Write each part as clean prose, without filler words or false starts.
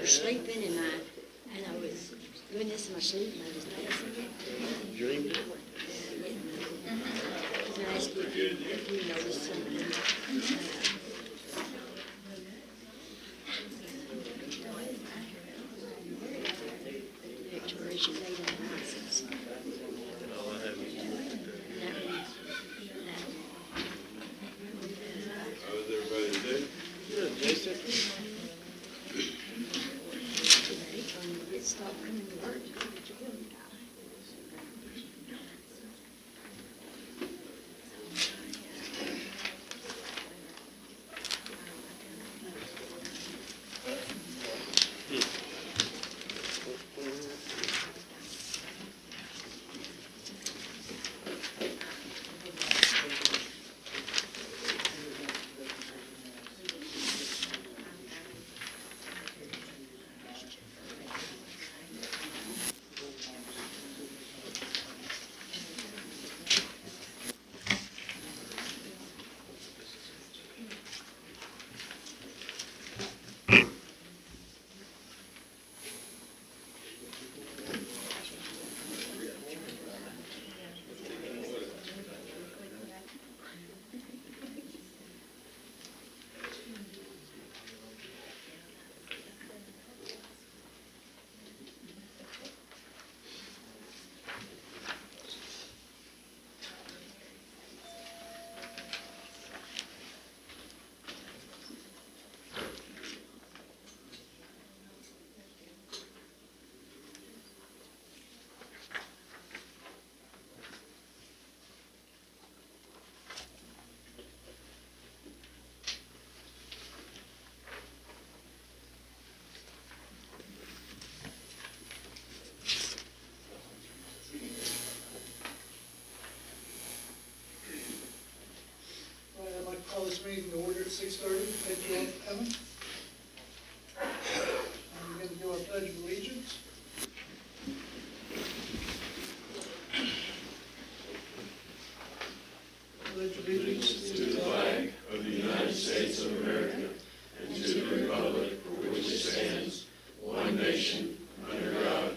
sleeping, and I was doing this in my sleep, and I was passing. Dreamed it? Can I ask you if you noticed something? Declaration made in the license. No, I haven't. How's everybody today? Good, Jason. It stopped coming to work. I'd like to call this meeting to order at 6:30. Thank you all for coming. And we're going to do our pledge of allegiance. Pledge allegiance to the flag Of the United States of America and to the republic for which it stands, one nation, under God,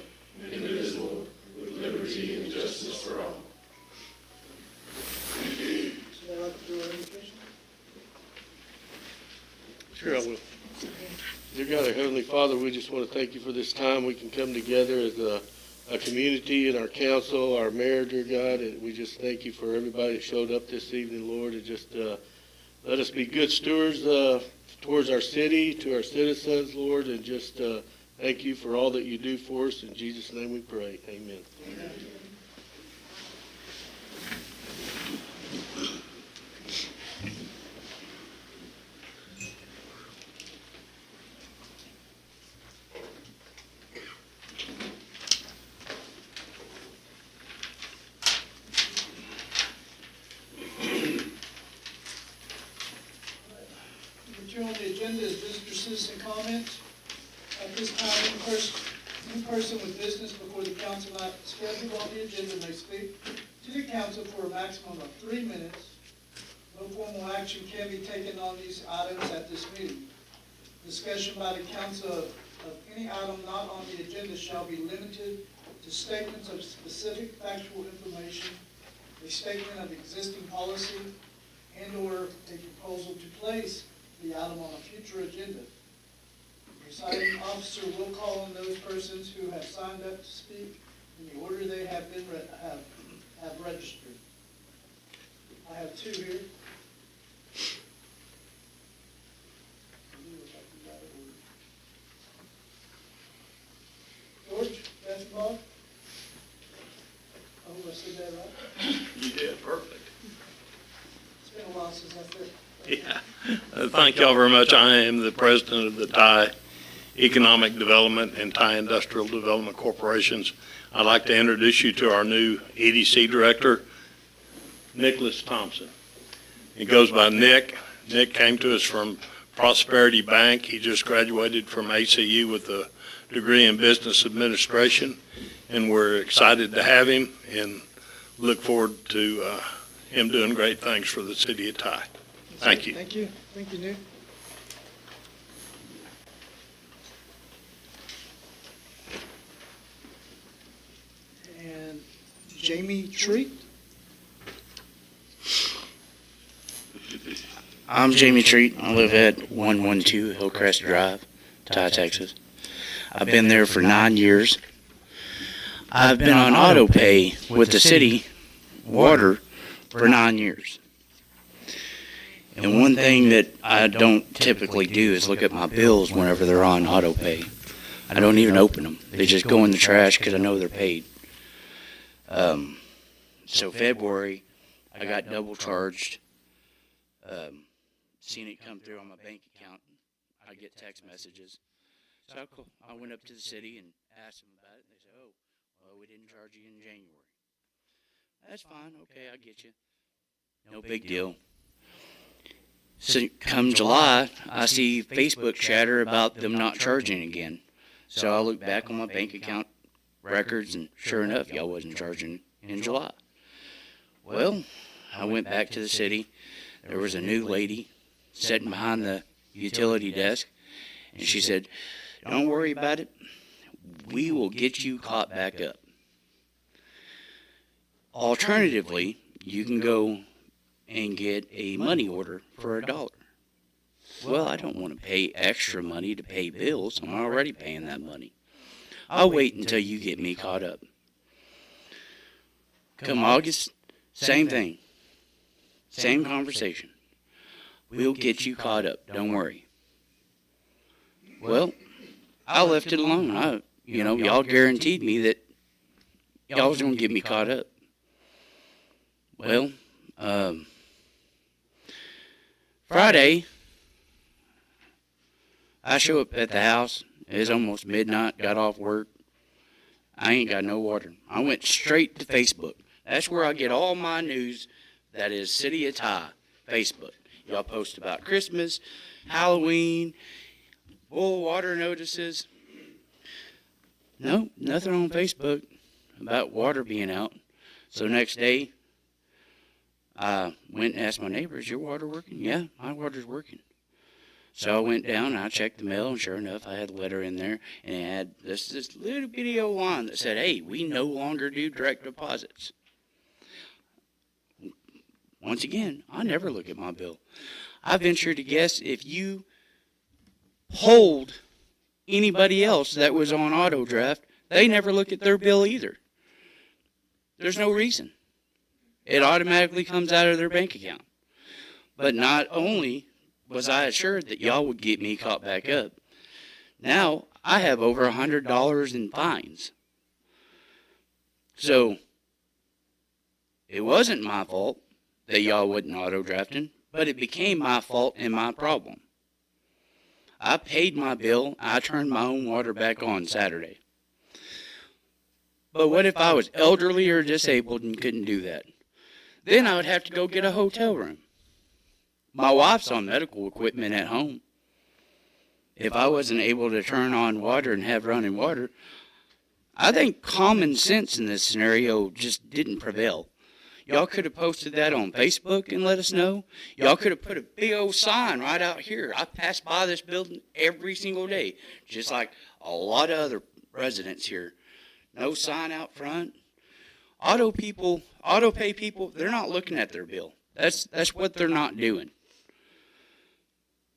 indivisible, with liberty and justice for all. So I'd like to do our invocation. Sure, I will. Dear God, our Heavenly Father, we just want to thank you for this time. We can come together as a community and our council, our mayor, dear God, and we just thank you for everybody that showed up this evening, Lord, and just let us be good stewards towards our city, to our citizens, Lord, and just thank you for all that you do for us. In Jesus' name we pray. Amen. Number 2 on the agenda is visitor citizen comments. At this time, any person with business before the council not scheduled on the agenda may speak to the council for a maximum of 3 minutes. No formal action can be taken on these items at this meeting. Discussion by the council of any item not on the agenda shall be limited to statements of specific factual information, a statement of existing policy, and/or a proposal to place the item on a future agenda. The presiding officer will call on those persons who have signed up to speak in the order they have been have registered. I have 2 here. George, basketball? I hope I said that right. You did, perfect. It's been a while since I said. Yeah. Thank y'all very much. I am the president of the Thai Economic Development and Thai Industrial Development Corporations. I'd like to introduce you to our new EDC director, Nicholas Thompson. He goes by Nick. Nick came to us from Prosperity Bank. He just graduated from ACU with a degree in business administration, and we're excited to have him and look forward to him doing great things for the city of Thai. Thank you. Thank you. Thank you, Nick. and Jamie Treat. I'm Jamie Treat. I live at 112 Hillcrest Drive, Ty, Texas. I've been there for 9 years. I've been on auto pay with the city water for 9 years. And one thing that I don't typically do is look at my bills whenever they're on auto pay. I don't even open them. They just go in the trash because I know they're paid. So February, I got double charged. Seen it come through on my bank account. I get text messages. So I went up to the city and asked them about it. They said, oh, well, we didn't charge you in January. That's fine. Okay, I get you. No big deal. So come July, I see Facebook chatter about them not charging again. So I look back on my bank account records, and sure enough, y'all wasn't charging in July. Well, I went back to the city. There was a new lady sitting behind the utility desk, and she said, don't worry about it. We will get you caught back up. Alternatively, you can go and get a money order for $1. Well, I don't want to pay extra money to pay bills. I'm already paying that money. I'll wait until you get me caught up. Come August, same thing. Same conversation. We'll get you caught up. Don't worry. Well, I left it alone. Y'all guaranteed me that y'all was going to get me caught up. Well, Friday, I show up at the house. It's almost midnight. Got off work. I ain't got no water. I went straight to Facebook. That's where I get all my news. That is City of Ty, Facebook. Y'all post about Christmas, Halloween, boil water notices. No, nothing on Facebook about water being out. So next day, I went and asked my neighbor, is your water working? Yeah, my water's working. So I went down and I checked the mail, and sure enough, I had a letter in there, and it had this little video line that said, hey, we no longer do direct deposits. Once again, I never look at my bill. I venture to guess if you polled anybody else that was on auto draft, they never look at their bill either. There's no reason. It automatically comes out of their bank account. But not only was I assured that y'all would get me caught back up, now I have over $100 in fines. So it wasn't my fault that y'all wasn't auto-drafting, but it became my fault and my problem. I paid my bill. I turned my own water back on Saturday. But what if I was elderly or disabled and couldn't do that? Then I would have to go get a hotel room. My wife's on medical equipment at home. If I wasn't able to turn on water and have running water, I think common sense in this scenario just didn't prevail. Y'all could have posted that on Facebook and let us know. Y'all could have put a big old sign right out here. I pass by this building every single day, just like a lot of other residents here. No sign out front. Auto pay people, they're not looking at their bill. That's what they're not doing.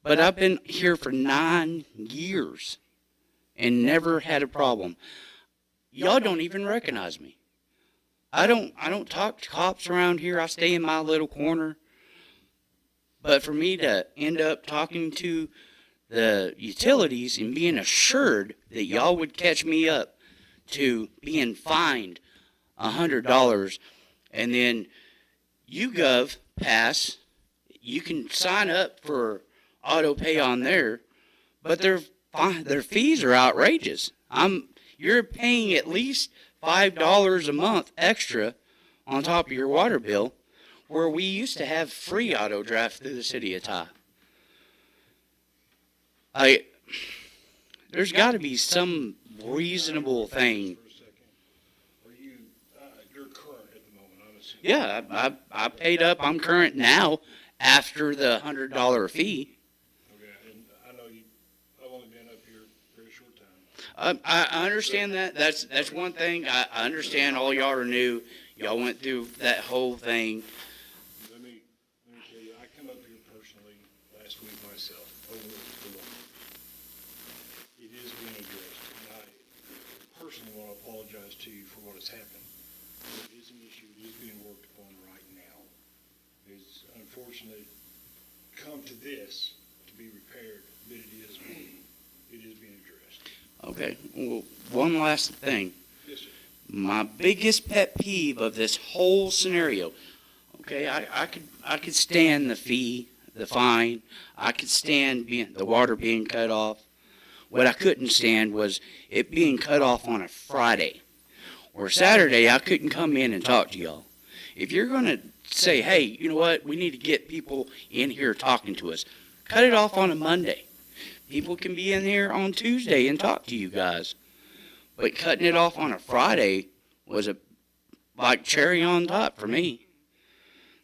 But I've been here for 9 years and never had a problem. Y'all don't even recognize me. I don't talk to cops around here. I stay in my little corner. But for me to end up talking to the utilities and being assured that y'all would catch me up to being fined $100, and then YouGov pass, you can sign up for auto pay on there, but their fees are outrageous. You're paying at least $5 a month extra on top of your water bill, where we used to have free auto draft through the City of Ty. There's got to be some reasonable thing. You're current at the moment, I'm assuming. Yeah, I paid up. I'm current now after the $100 fee. Okay, and I know I've only been up here for a short time. I understand that. That's one thing. I understand all y'all are new. Y'all went through that whole thing. Let me tell you, I come up here personally last week myself, over the water. It is being addressed, and I personally want to apologize to you for what has happened. It is an issue, it is being worked upon right now. It's unfortunate come to this to be repaired, but it is being addressed. Okay. Well, one last thing. Yes, sir. My biggest pet peeve of this whole scenario. Okay, I could stand the fee, the fine. I could stand the water being cut off. What I couldn't stand was it being cut off on a Friday or Saturday. I couldn't come in and talk to y'all. If you're going to say, hey, you know what, we need to get people in here talking to us, cut it off on a Monday. People can be in here on Tuesday and talk to you guys. But cutting it off on a Friday was like cherry on top for me.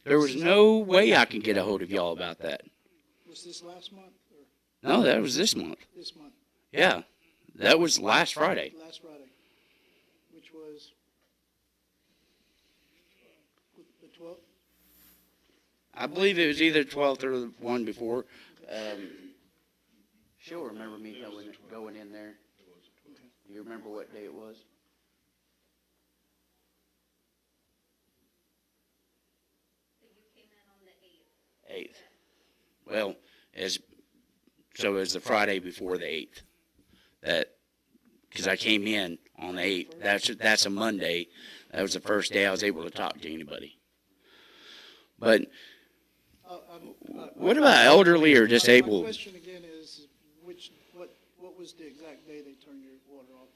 There was no way I could get a hold of y'all about that. Was this last month or No, that was this month. this month? Yeah, that was last Friday. Last Friday, which was the 12th? I believe it was either 12th or the one before. She'll remember me going in there. Do you remember what day it was? You came in on the 8th. 8th. Well, so it was the Friday before the 8th. Because I came in on the 8th. That's a Monday. That was the first day I was able to talk to anybody. But what about elderly or My disabled? question again is, what was the exact day they turned your water off?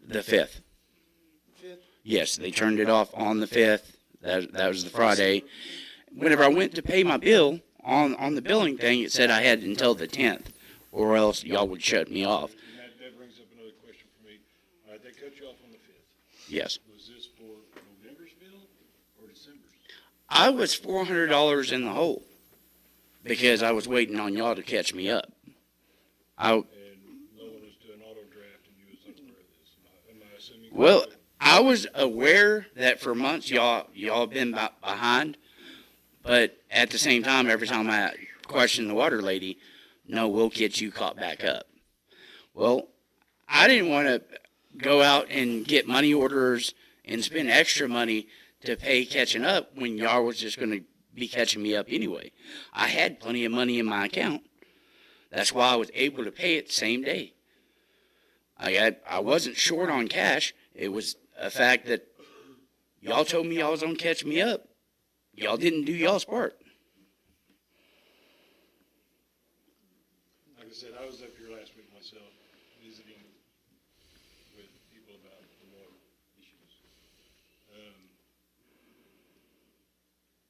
The 5th. 5th? Yes, they turned it off on the 5th. That was the Friday. Whenever I went to pay my bill, on the billing thing, it said I had until the 10th, or else y'all would shut me off. And that brings up another question for me. All right, they cut you off on the 5th. Yes. Was this for November's bill or December's? I was $400 in the hole because I was waiting on y'all to catch me up. And no one was doing auto draft and you was unaware of this. Am I assuming? Well, I was aware that for months y'all been behind, but at the same time, every time I questioned the water lady, no, we'll get you caught back up. Well, I didn't want to go out and get money orders and spend extra money to pay catching up when y'all was just going to be catching me up anyway. I had plenty of money in my account. That's why I was able to pay it the same day. I wasn't short on cash. It was a fact that y'all told me y'all was going to catch me up. Y'all didn't do y'all's part. Like I said, I was up here last week myself, visiting with people about the water issues.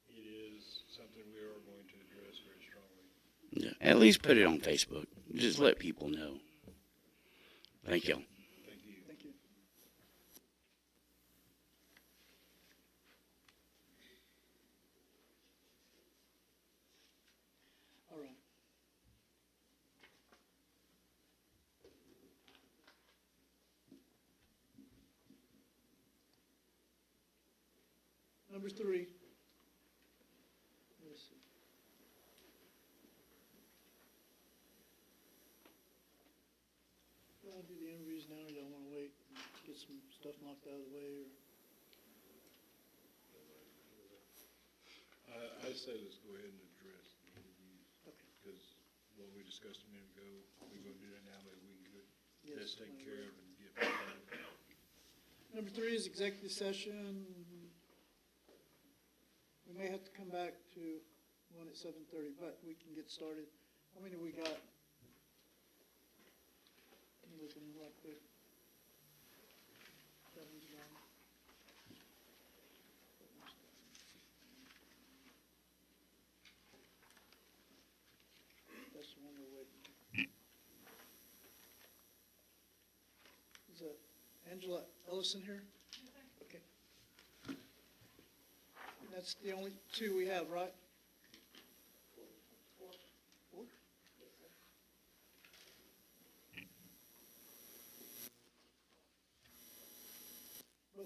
It is something we are going to address very strongly. Yeah, at least put it on Facebook. Just let people know. Thank y'all. Thank you. Thank you. All right. Number 3. Let's see. Y'all want to do the interviews now, or y'all want to wait and get some stuff knocked out of the way, or? I say let's go ahead and address the interviews, Okay. because what we discussed a minute ago, we're going to do that now, maybe we can get this taken care of and get back on. Number 3 is executive session. We may have to come back to one at 7:30, but we can get started. How many we got? Let me look in right quick. Kevin's gone. That's the one we're waiting. Is that Angela Ellison here? Okay. That's the only 2 we have, right? 4?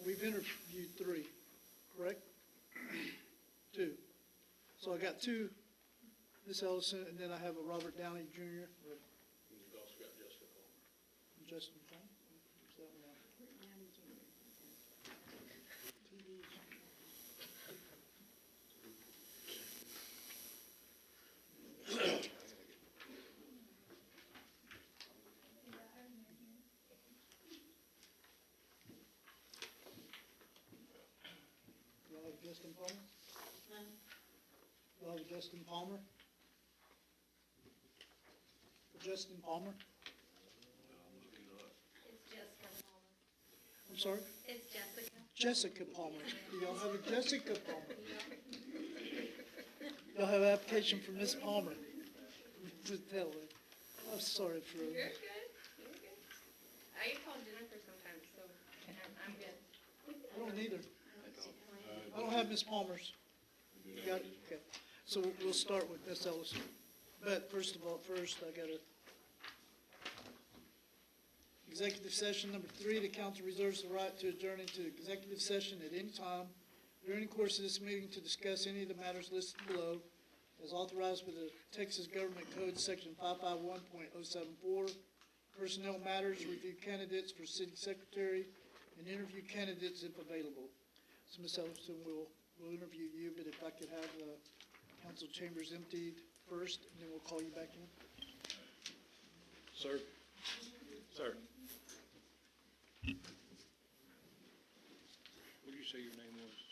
we've interviewed 3, correct? 2. So I got 2, Ms. Ellison, and then I have a Robert Downey Jr. You've also got Jessica Palmer. and Justin Funk. Is that one out? Y'all have Justin Palmer? Y'all have Justin Palmer? For Justin Palmer? It's Jessica Palmer. I'm sorry? It's Jessica. Jessica Palmer. Do y'all have a Jessica Palmer? Y'all have an application for Miss Palmer? I'm sorry for, You're good. You're good. I get called Jennifer sometimes, so I'm good. I don't either. I don't have Miss Palmer's. You got it? Okay. So we'll start with Miss Ellison. But first, I gotta. Executive session number 3, the council reserves the right to adjourn into executive session at any time during the course of this meeting to discuss any of the matters listed below as authorized by the Texas Government Code, section 551.074, personnel matters, review candidates for city secretary, and interview candidates if available. So Ms. Ellison, we'll interview you, but if I could have council chambers emptied first, and then we'll call you back in. Sir? Sir? What did you say your name was?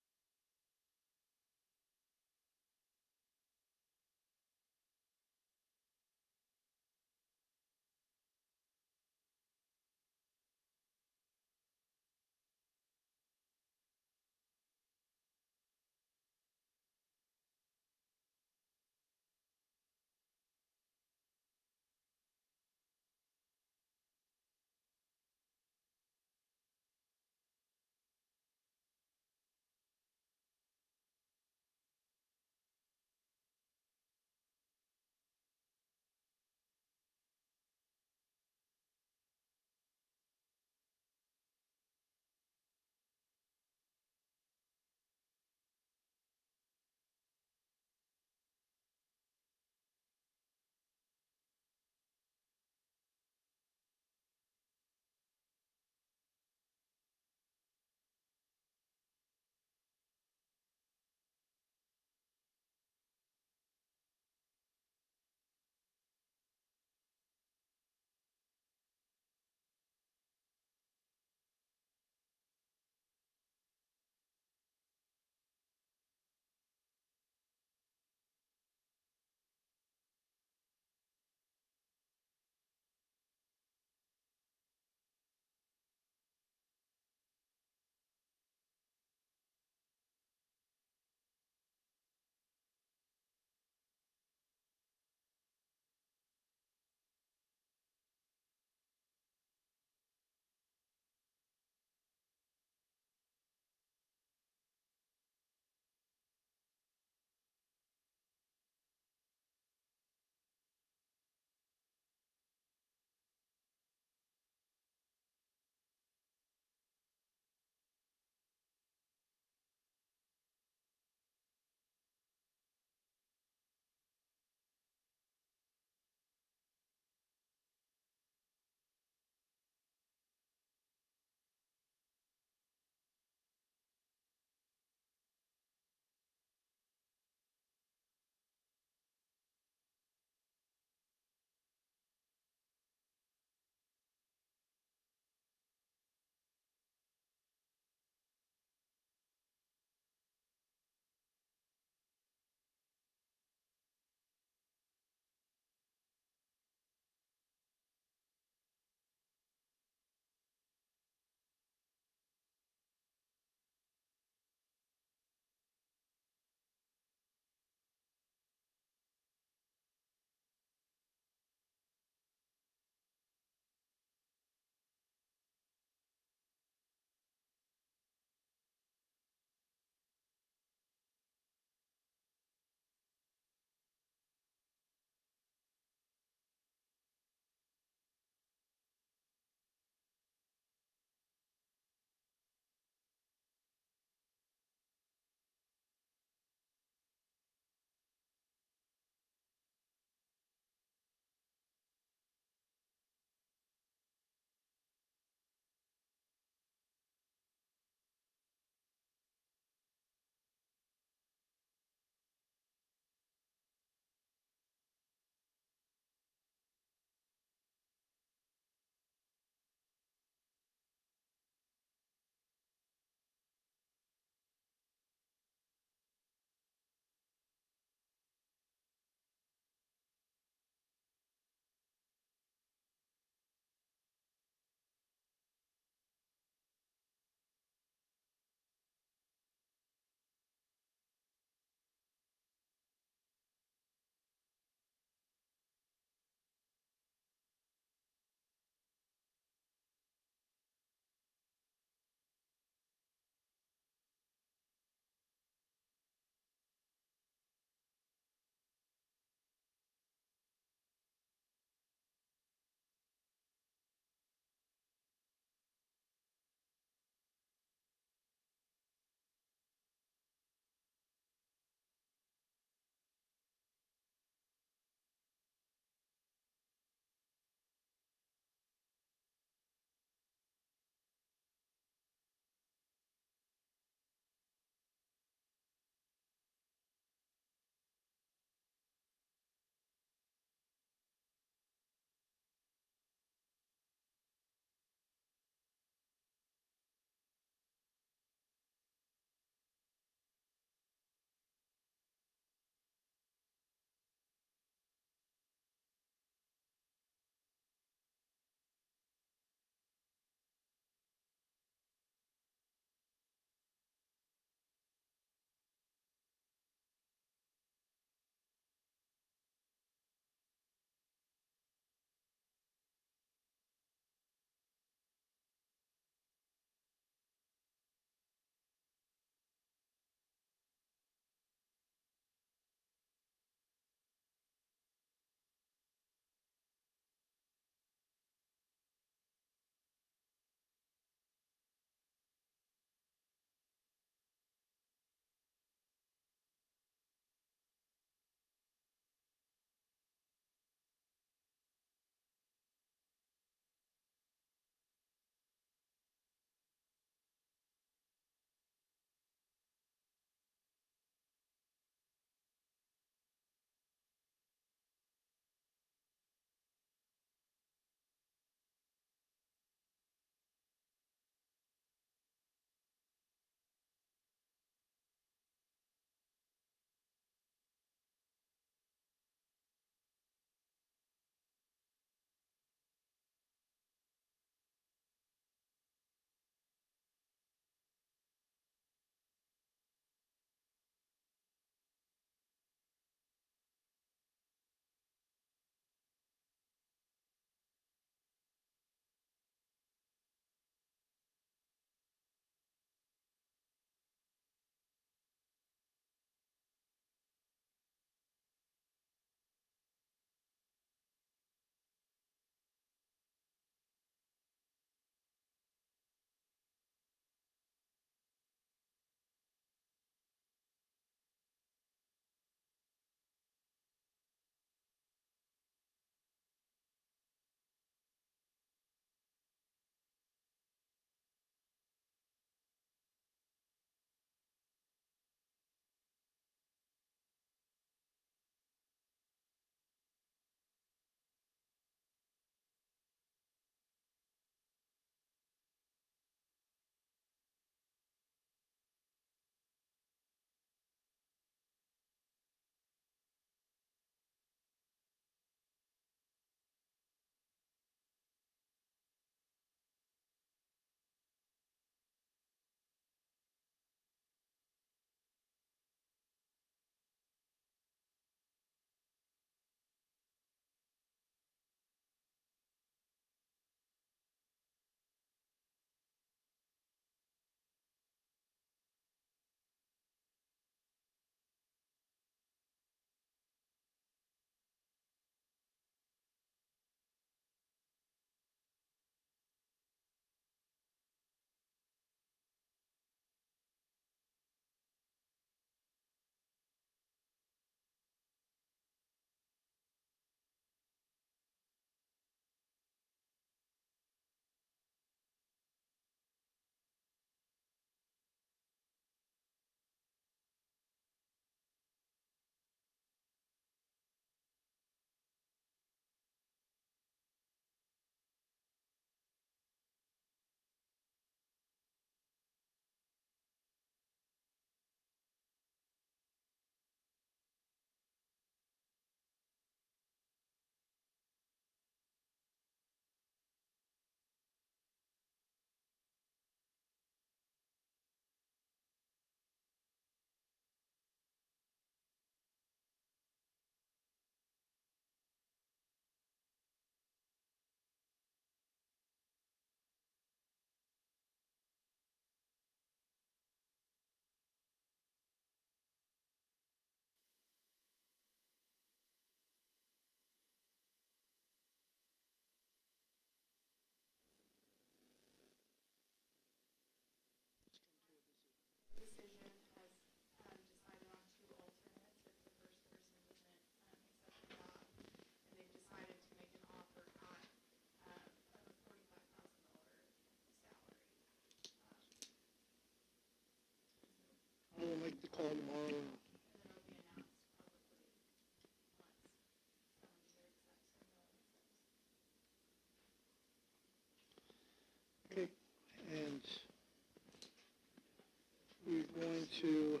to,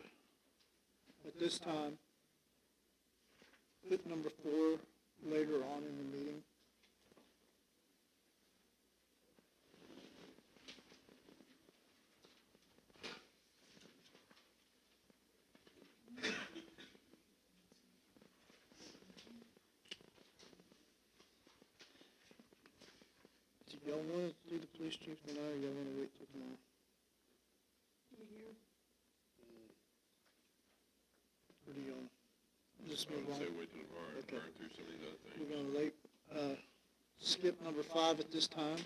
at this time, put number 4 later on in the meeting. Do y'all want to do the police chief now, or y'all want to wait till tomorrow? Or do y'all just move on? Say wait till tomorrow and Okay. burn through some of these other things. We're gonna skip number 5 at this time.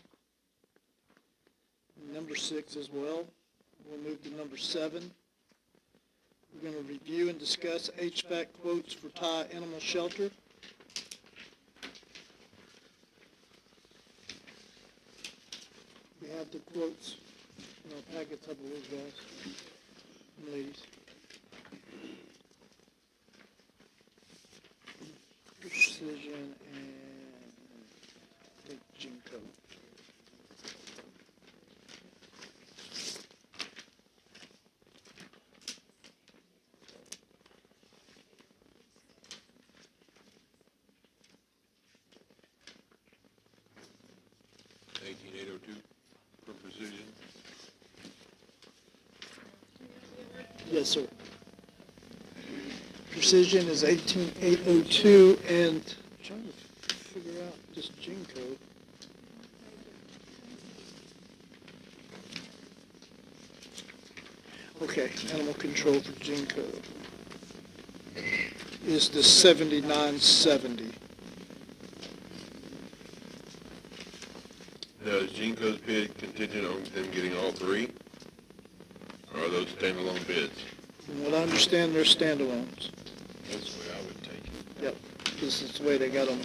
Number 6 as well. We'll move to number 7. We're gonna review and discuss HVAC quotes for Thai Animal Shelter. We have the quotes in our packets, I believe, guys and ladies. Precision and I think Jinko. $18,802 for Precision. Yes, sir. Precision is 18802, and I'm trying to figure out this Jinko. Okay, animal control for Jinko is the 7970. Now, is Jinko's bid contingent on them getting all 3? Or are those standalone bids? From what I understand, they're standalones. That's the way I would take it. Yep, this is the way they got them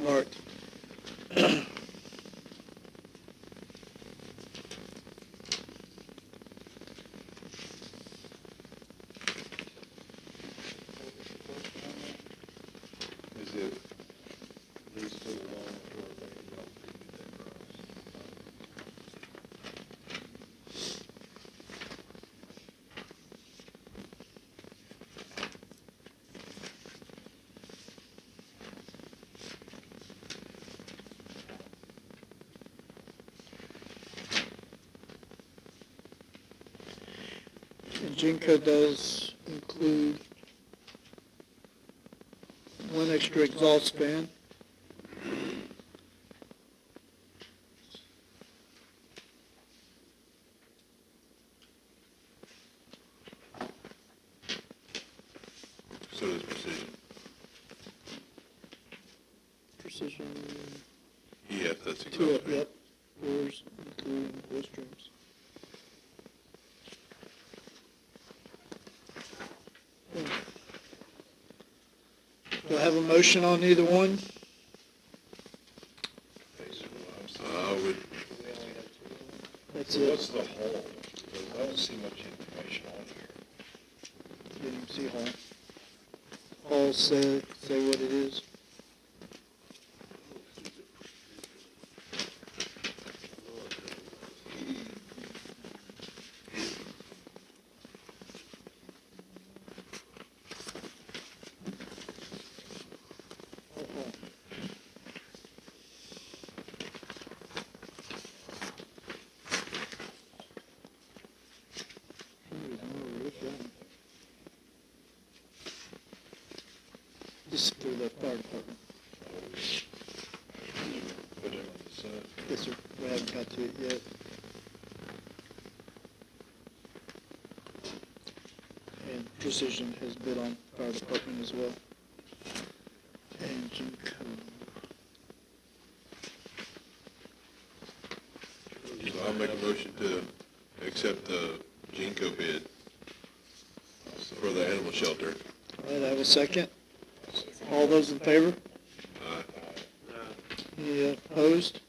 marked. Is it lease to the long short thing? Y'all figured that price. And Jinko does include one extra exhaust fan. So does Precision. Precision Yes, that's 2 exhaust up, fan. yep. Doors, including restrooms. Do I have a motion on either one? I would, That's So it. what's the whole? Because I don't see much information on here. Didn't even see Hall. Hall say what it is. This is through the fire department. Put it on the side. Yes, sir. We haven't got to it yet. And Precision has bid on fire department as well. And Jinko. so I'll make a motion to accept the Jinko bid for the animal shelter. All right, I have a second. All those in favor? Aye. Any opposed?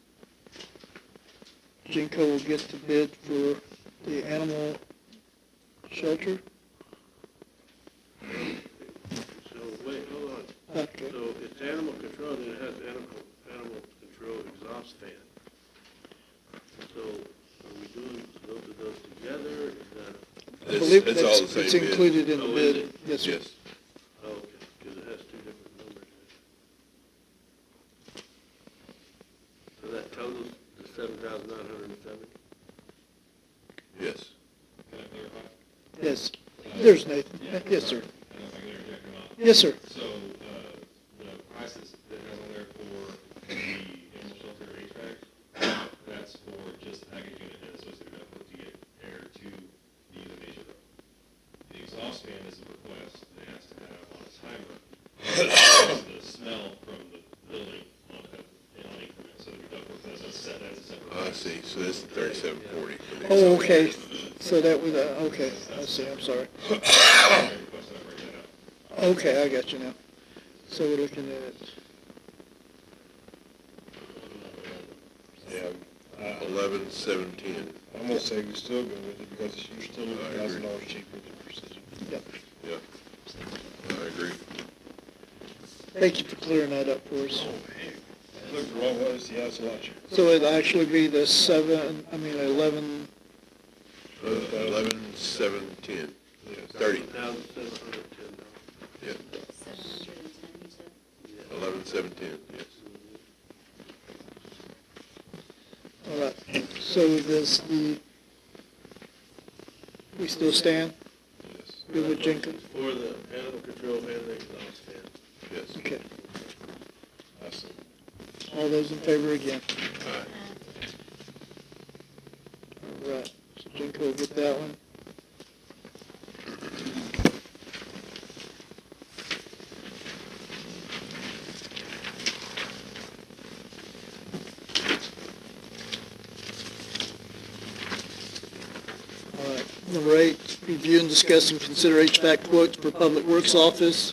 Jinko will get the bid for the animal shelter. So, wait, hold on. Okay. So it's animal control, then it has animal control exhaust fan. So are we doing both of those together? Is that? I This believe it's all the same it's bid. included in the Oh, is bid. it? Yes, sir. Yes. Oh, okay, because it has two different numbers. So that totals the 7,970? Yes. Yes. There's Nathan. Yes, sir. Yes, sir. So, the prices that has on there for the animal shelter HVAC, that's for just the package unit and associated ductwork to get air to the euthanasia room. The exhaust fan is a request that has to have on a timer, the smell from the building on increment, so the ductwork that's a separate. I see, so this is 3740. Oh, okay. So that was, okay, I see, I'm sorry. Request that I break that out. Okay, I got you now. So we're looking at, Yeah, 11,710. I'm gonna say we still go with it because you're still I agree. $1,000 cheaper than Precision. yep. Yeah. I agree. Thank you for clearing that up for us. Look the wrong way, see how it's a lot cheaper. So it'd actually be the 11, 11,710. 30. 1,710. Yeah. 710, you said? 11,710, yes. all right. So does we still stand? Yes. Good with Jenkins? For the animal control and the exhaust fan. Yes. Okay. I see. All those in favor again? Aye. All right. So Jenko will get that one. All right. Number 8, review and discuss and consider HVAC quotes for Public Works Office.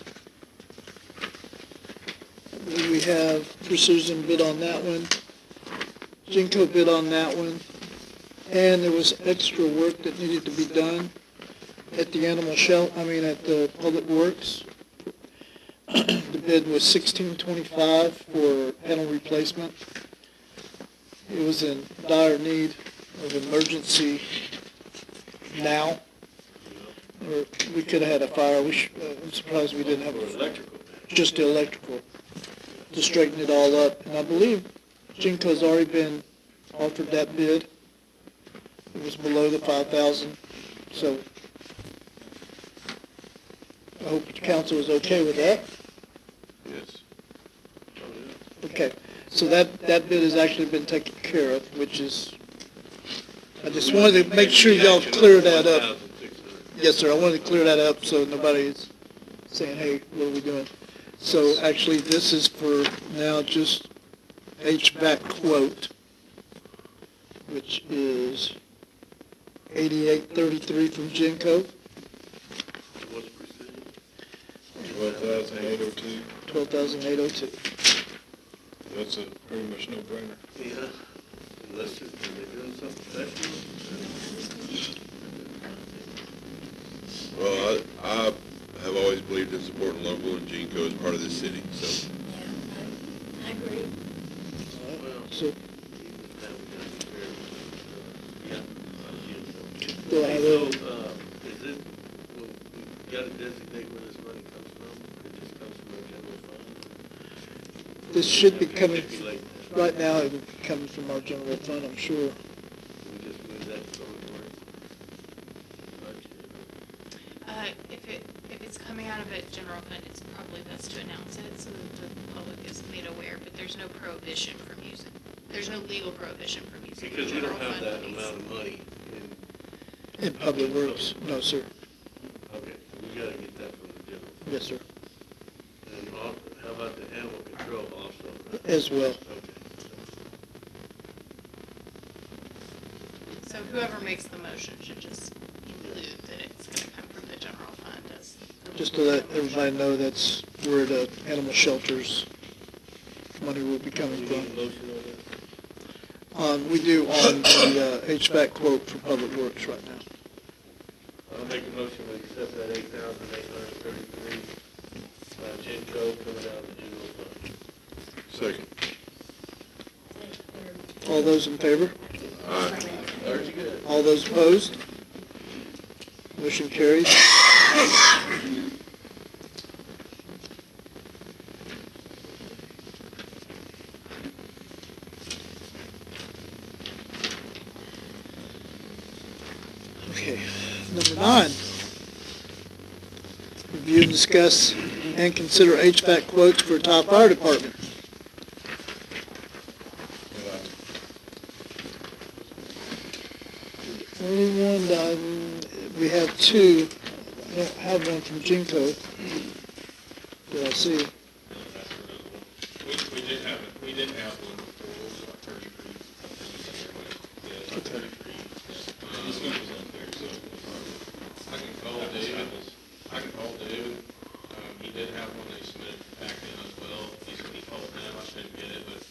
We have Precision bid on that one. Jenko bid on that one. And there was extra work that needed to be done at the animal at the Public Works. The bid was $16.25 for panel replacement. It was in dire need of emergency now. Or we could have had a fire. I'm surprised we didn't have Electrical. just the electrical to straighten it all up. And I believe Jenko's already been offered that bid. It was below the 5,000, so I hope the council is okay with that. Yes. Okay, so that bid has actually been taken care of, which is, I just wanted to make sure y'all clear that up. 1,600. Yes, sir, I wanted to clear that up so nobody is saying, hey, what are we doing? So actually, this is for now just HVAC quote, which is 8833 from Genco, What's Precision? 12,802. 12,802. That's a pretty much no-brainer. Yeah, unless they're doing something special. Well, I have always believed in supporting local, and Genco is part of this city, so. I agree. Well, So even if that would be fair, yeah. do I have So, a, is it, well, we gotta designate where this money comes from? It just comes from our general fund? this should be coming, Stipulate that. right now, it would be coming from our general fund, I'm sure. We just move that to public works. If it's coming out of a general fund, it's probably best to announce it so that the public is made aware, but there's no prohibition from using, there's no legal prohibition from using the Because we general don't have fund that monies. amount of money in, In Public Works, no, sir. okay, we gotta get that from the general. Yes, sir, And how about the animal control also? as well. Okay. So whoever makes the motion should just include that it's gonna come from the general fund as. Just to let everybody know that's where the animal shelters money will be coming We need a from. motion on that? We do on the HVAC quote for Public Works right now. I'll make a motion to accept that 8,833, Genco coming out of the general fund. Second. All those in favor? Aye. Very good. All those opposed? Motion carries. Okay, number 9. Review and discuss and consider HVAC quotes for Tye Fire Department. Only one, we have 2. I don't have one from Jinko. Did I see? We did have one for our church crew. Okay. The scoop was unclear, so I can call Dave. He did have one they submitted back in as well. He called them, I couldn't get it, but,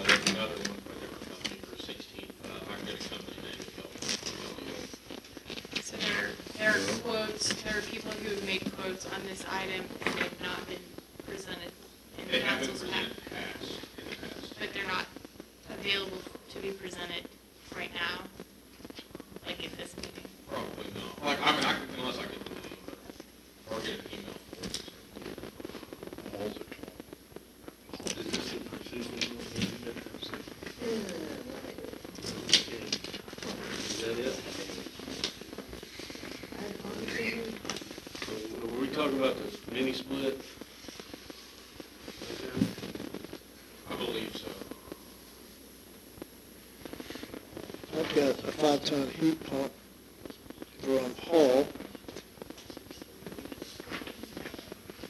there's another one for a different company for 16. I can get a company name if y'all. So there are quotes, there are people who have made quotes on this item and they have not been presented in the They have been council's pack. presented in the past. But they're not available to be presented right now, like at this meeting. Probably not. Like, I mean, unless I get the name, or get an email for it. Is that it? Were we talking about this mini split? I believe so. I've got a 5-ton heat pump from Hall.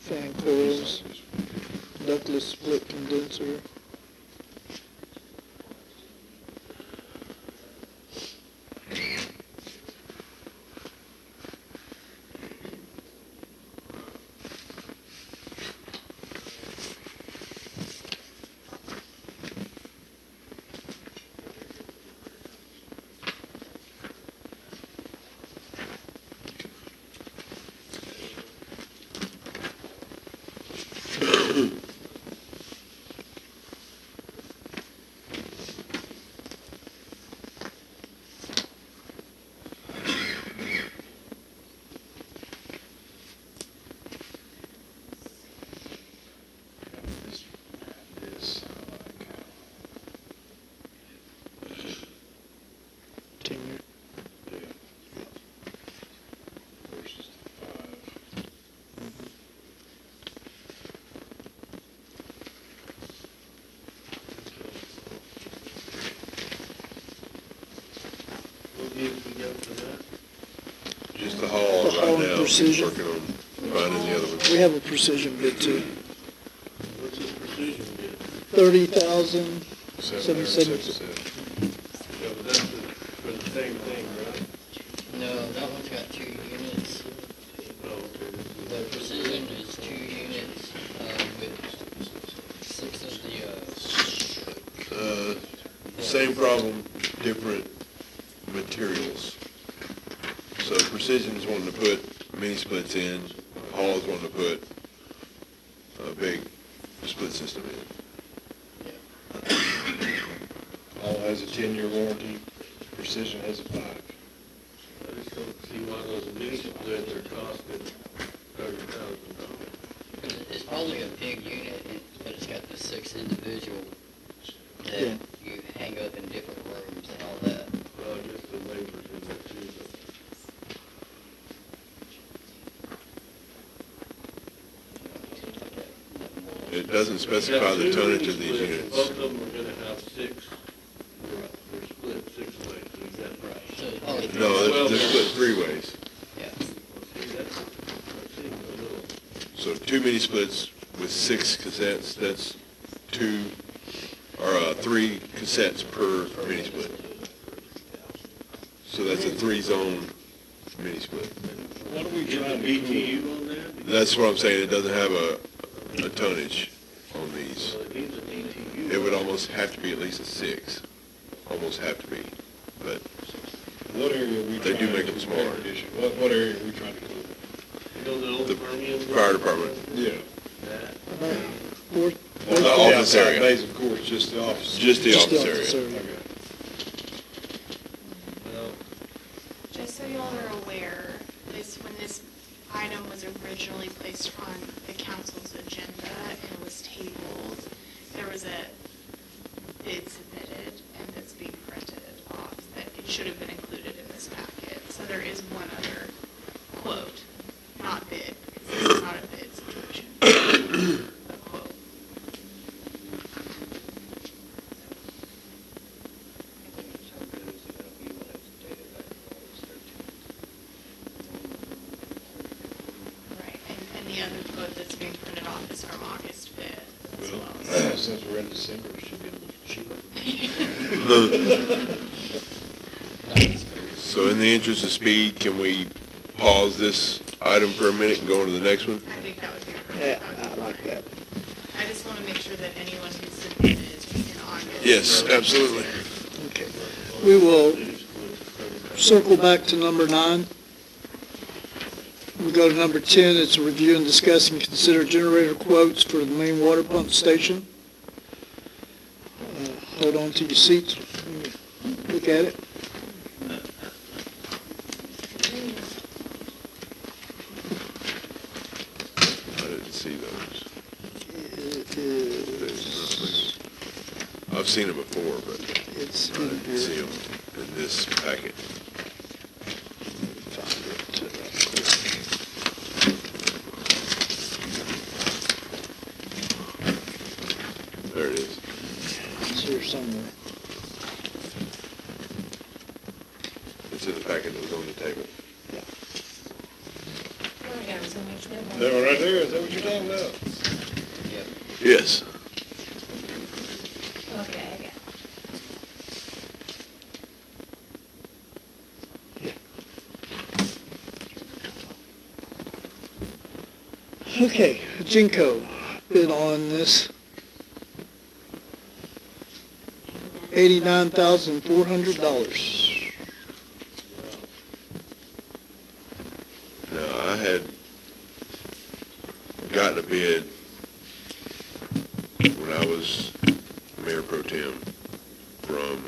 Fan coils, ductless split condenser. What bids we got for that? Just the Hall The Hall right and now. Precision. Working on finding the other one. We have a precision bid too. What's this precision bid? 30,000. 777. Yeah, but that's for the same thing, right? No, that one's got 2 units. Oh, okay. The Precision is 2 units, with 6 of the, Same problem, different materials. So Precision's wanting to put mini splits in, Hall's wanting to put a big split system in. All has a 10-year warranty, Precision has a 5. I just don't see why those mini splits are costing $30,000. it's probably a big unit, but it's got the 6 individual that Yeah. you hang up in different rooms and all that. Well, I guess the labor's in there too, but. It doesn't specify the tonnage of these units. Both of them are gonna have 6, they're split 6 ways, is that right? So it's probably No, they're split 3 ways. Yeah. See, that seems a little, So 2 mini splits with 6 cassettes, that's 3 cassettes per mini split. So that's a 3-zone mini split. What are we is the trying to BTU on that? That's what I'm saying, it doesn't have a tonnage on these. Well, it needs a BTU. It would almost have to be at least a 6, almost have to be, but What area are we They trying do make to them smaller. condition? What area are we trying to cover? You know the old the Permian? fire department. Yeah. That. Fourth, Well, the office outside area. bays, of course, just the office. Just the just office the area. office area. Okay. Well, Just so y'all are aware, should have been included in this packet. So there is one other quote, not bid, because this is not a bid situation. A quote. Right, and the other quote that's being printed off is from August 5th as well. Since we're in December, it should be a little cheaper. So in the interest of speed, can we pause this item for a minute and go on to the next one? I think that would be Yeah, perfect. I like that. I just want to make sure that anyone who submitted in August. Yes, absolutely. Okay. We will circle back to number 9. We go to number 10, it's a review and discuss and consider generator quotes for the main water pump station. Hold on to your seats. Look at it. I didn't see those. It is, I've seen them before, but it's I in didn't here. see them in this packet. Find it. There it is. It's here somewhere. It's in the packet that was on the table. That one right there, is that what you're talking about? Yes. Okay, I got it. Okay, Jinko bid on this. $89,400. Now, I had gotten a bid when I was Mayor Pro Tem from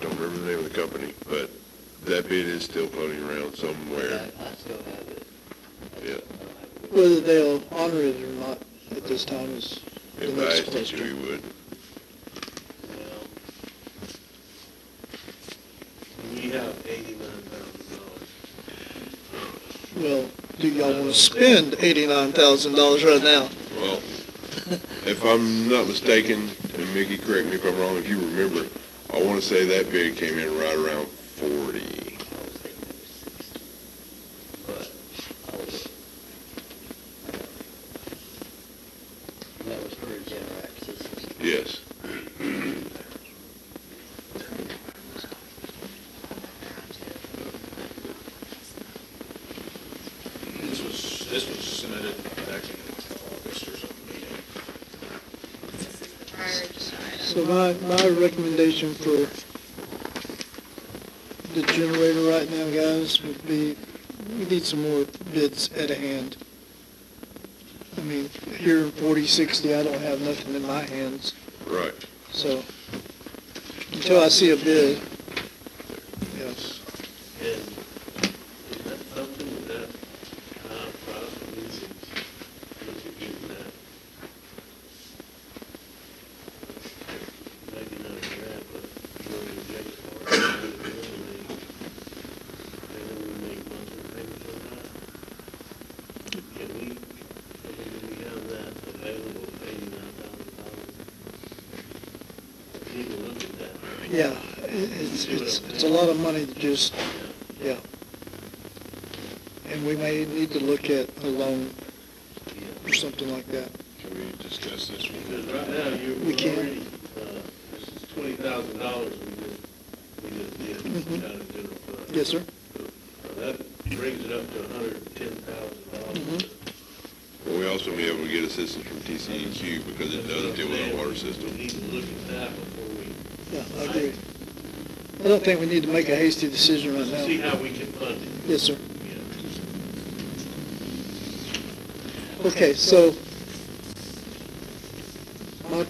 don't remember the name of the company, but that bid is still floating around somewhere. I still have it. Yeah. Whether they'll honor it or not at this time is the If I next asked you, question. you would. We have $89,000. Well, do y'all want to spend $89,000 right now? Well, if I'm not mistaken, and Mickey, correct me if I'm wrong, if you remember, I want to say that bid came in right around 40. That was for a Generac system. Yes. This was submitted back in August or something. This is the prior agenda item. So my recommendation for the generator right now, guys, would be, we need some more bids at hand. I mean, here in 4060, I don't have nothing in my hands, Right. so until I see a bid, yes. And is that something that possibly is look at getting that? Maybe not a grant, but really get it for it. And then we make monthly payments on that. Can we have that available, $89,000? Need to look at that. Yeah, it's a lot of money to just, yeah. And we may need to look at a loan or something like that. Can we discuss this one? Because right now, We can. already, this is $20,000 we just did Mhm. out of general fund. Yes, sir? That brings it up to $110,000. Mhm. Well, we also may be able to get assistance from TCEQ because it does deal with our water We system. need to look at that before we, Yeah, I agree. I don't think we need to make a hasty decision right see now. how we can fund it. Yes, sir. Yeah. Okay, so my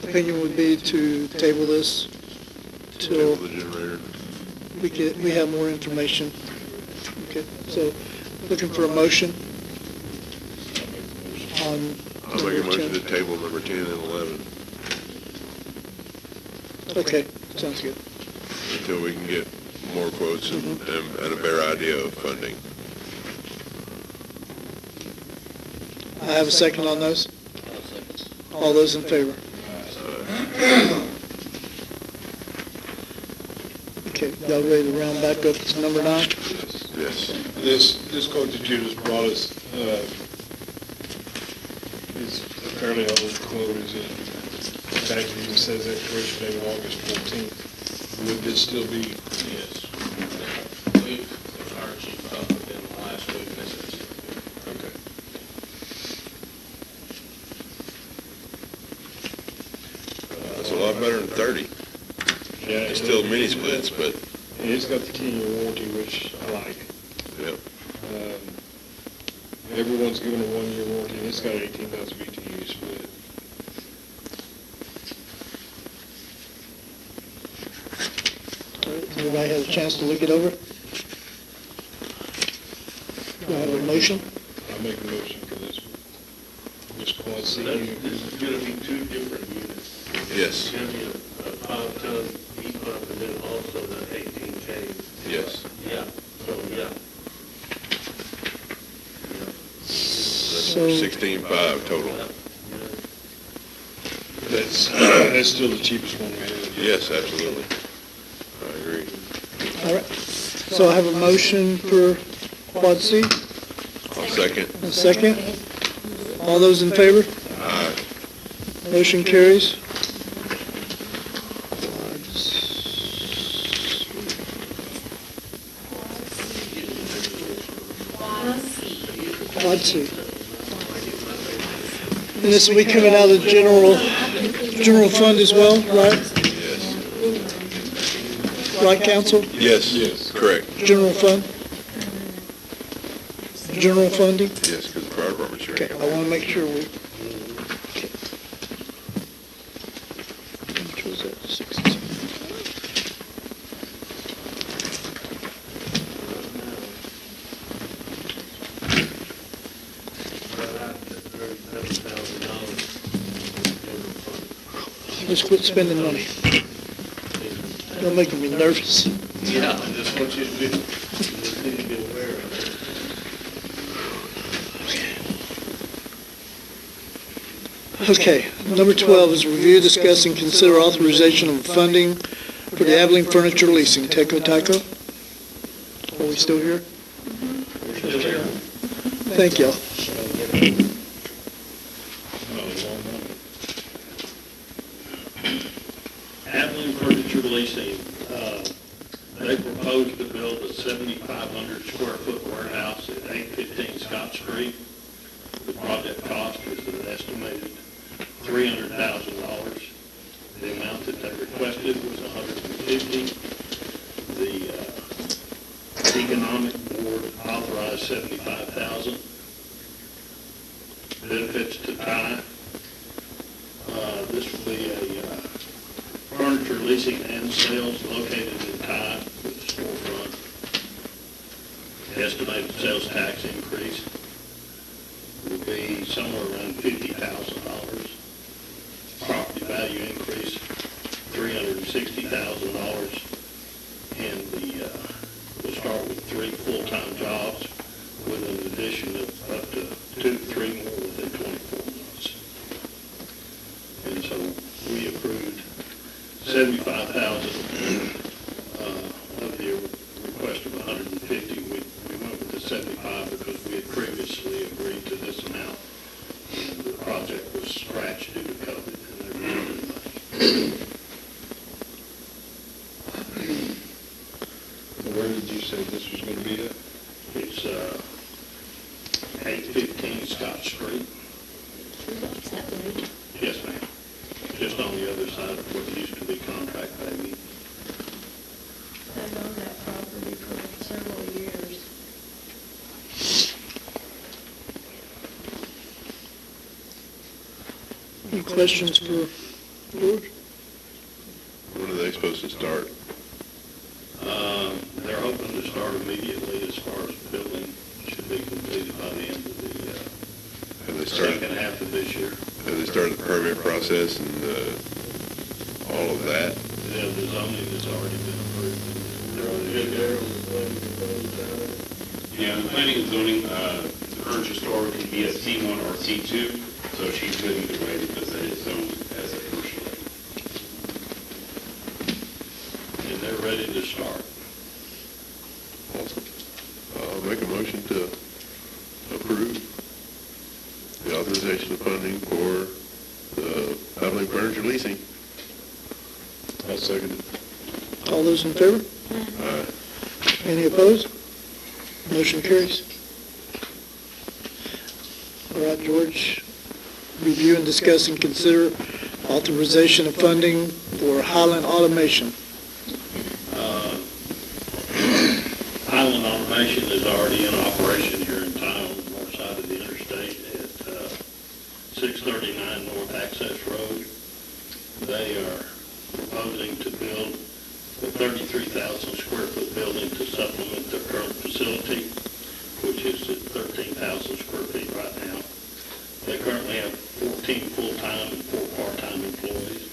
opinion would be to table this Table till the generator. we have more information. Okay, so looking for a motion. I'll on I'll make a number motion to 10? table number 10 and 11 Okay, sounds good. until we can get more quotes and a better idea of funding. I have a second on those. All those in favor? Okay, y'all ready to round back up to number 9? Yes. This quote that you just brought us, is a fairly old quote, is it? It actually even says expiration date of August 14th. Would this still be? Yes. We've, our chief up in the last week, this is. Okay. That's a lot better than 30. Yeah. It's still mini splits, but, It's got the 10-year warranty, which I like. yeah. Everyone's given a 1-year warranty, and it's got 18,000 BTUs split. Everybody had a chance to look it over? Do I have a motion? I make a motion for this one. This quad C This unit. is gonna be two different units. Yes, It's gonna be a 5-ton heat pump and then also the 18K. yes. Yeah, so, yeah. So, 16.5 total. That's still the cheapest one we have. Yes, absolutely. I agree. all right. So I have a motion for quad C, I'll second. a second. All those in favor? Aye. Motion carries. Quad C. And this will be coming out of the general fund as well, right? Yes. Right, council? Yes. Yes. Correct. General fund? General funding? Yes, because the fire department sure. Okay, I want to make sure we. Okay. Which was that, 60? Let's quit spending money. You're making me nervous. Yeah, I just want you to be, just need to be aware of it. Okay, number 12 is review, discuss, and consider authorization of funding for the Abilene Furniture Leasing, Teco Taco. Are we still here? Thank y'all. Abilene Furniture Leasing, they proposed to build a 7,500 square foot warehouse at 815 Scott Street. The project cost is an estimated $300,000. The amount that they requested was $150,000. The Economic Board authorized $75,000. Benefits to Ty. This will be a furniture leasing and sales located in Ty with a storefront. Estimated sales tax increase will be somewhere around $50,000. Property value increase, $360,000. And we'll start with 3 full-time jobs with an addition of up to 2-3 more within 24 months. And so we approved $75,000 of the request of $150,000. We went with the $75,000 because we had previously agreed to this amount. And the project was scratched due to COVID, and they were losing money. Where did you say this was gonna be at? It's 815 Scott Street. Yes, ma'am. Just on the other side of what used to be Contract Baby. I've owned that property for several years. Any questions for George? When are they supposed to start? They're hoping to start immediately as far as building should be completed by the end of the Have they started? second half start the permit process and, all of that. Yeah, the zoning has already been approved. They're already good there with the planning and zoning. Yeah, the planning and zoning, the current store can be a C1 or C2, so she's good either way because it is zoned as a commercial. And they're ready to start. Awesome. I'll make a motion to approve the authorization of funding for the Abilene Furniture Leasing. I'll second it. All those in favor? Aye. Any opposed? Motion carries. All right, George, review and discuss and consider authorization of funding for Highland Automation. Highland Automation is already in operation here in town on the north side of the interstate at 639 North Access Road. They are proposing to build a 33,000 square foot building to supplement their current facility, which is at 13,000 square feet right now. They currently have 14 full-time and 4 part-time employees.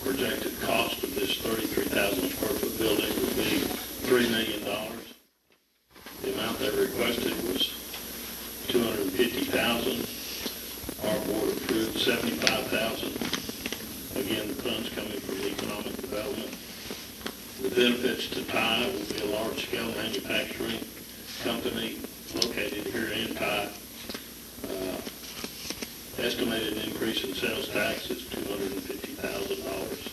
Projected cost of this 33,000 square foot building would be $3 million. The amount they requested was $250,000. Our board approved $75,000. Again, the funds coming from economic development. The benefits to Ty will be a large-scale manufacturing company located here in Ty. Estimated increase in sales tax is $250,000.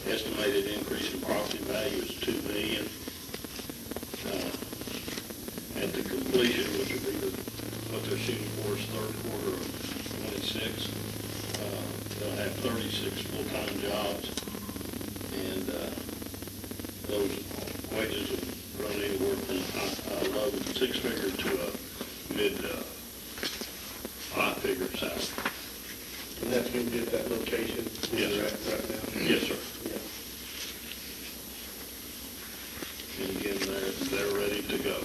Estimated increase in property value is $2 million. At the completion, which will be what they're shooting for is third quarter of 26. They'll have 36 full-time jobs, and those wages will run anywhere from a low six-figure to a mid five-figure salary. And that's going to be at that location where Yes, you're sir. at right now? Yes, sir. Yeah. And again, they're ready to go.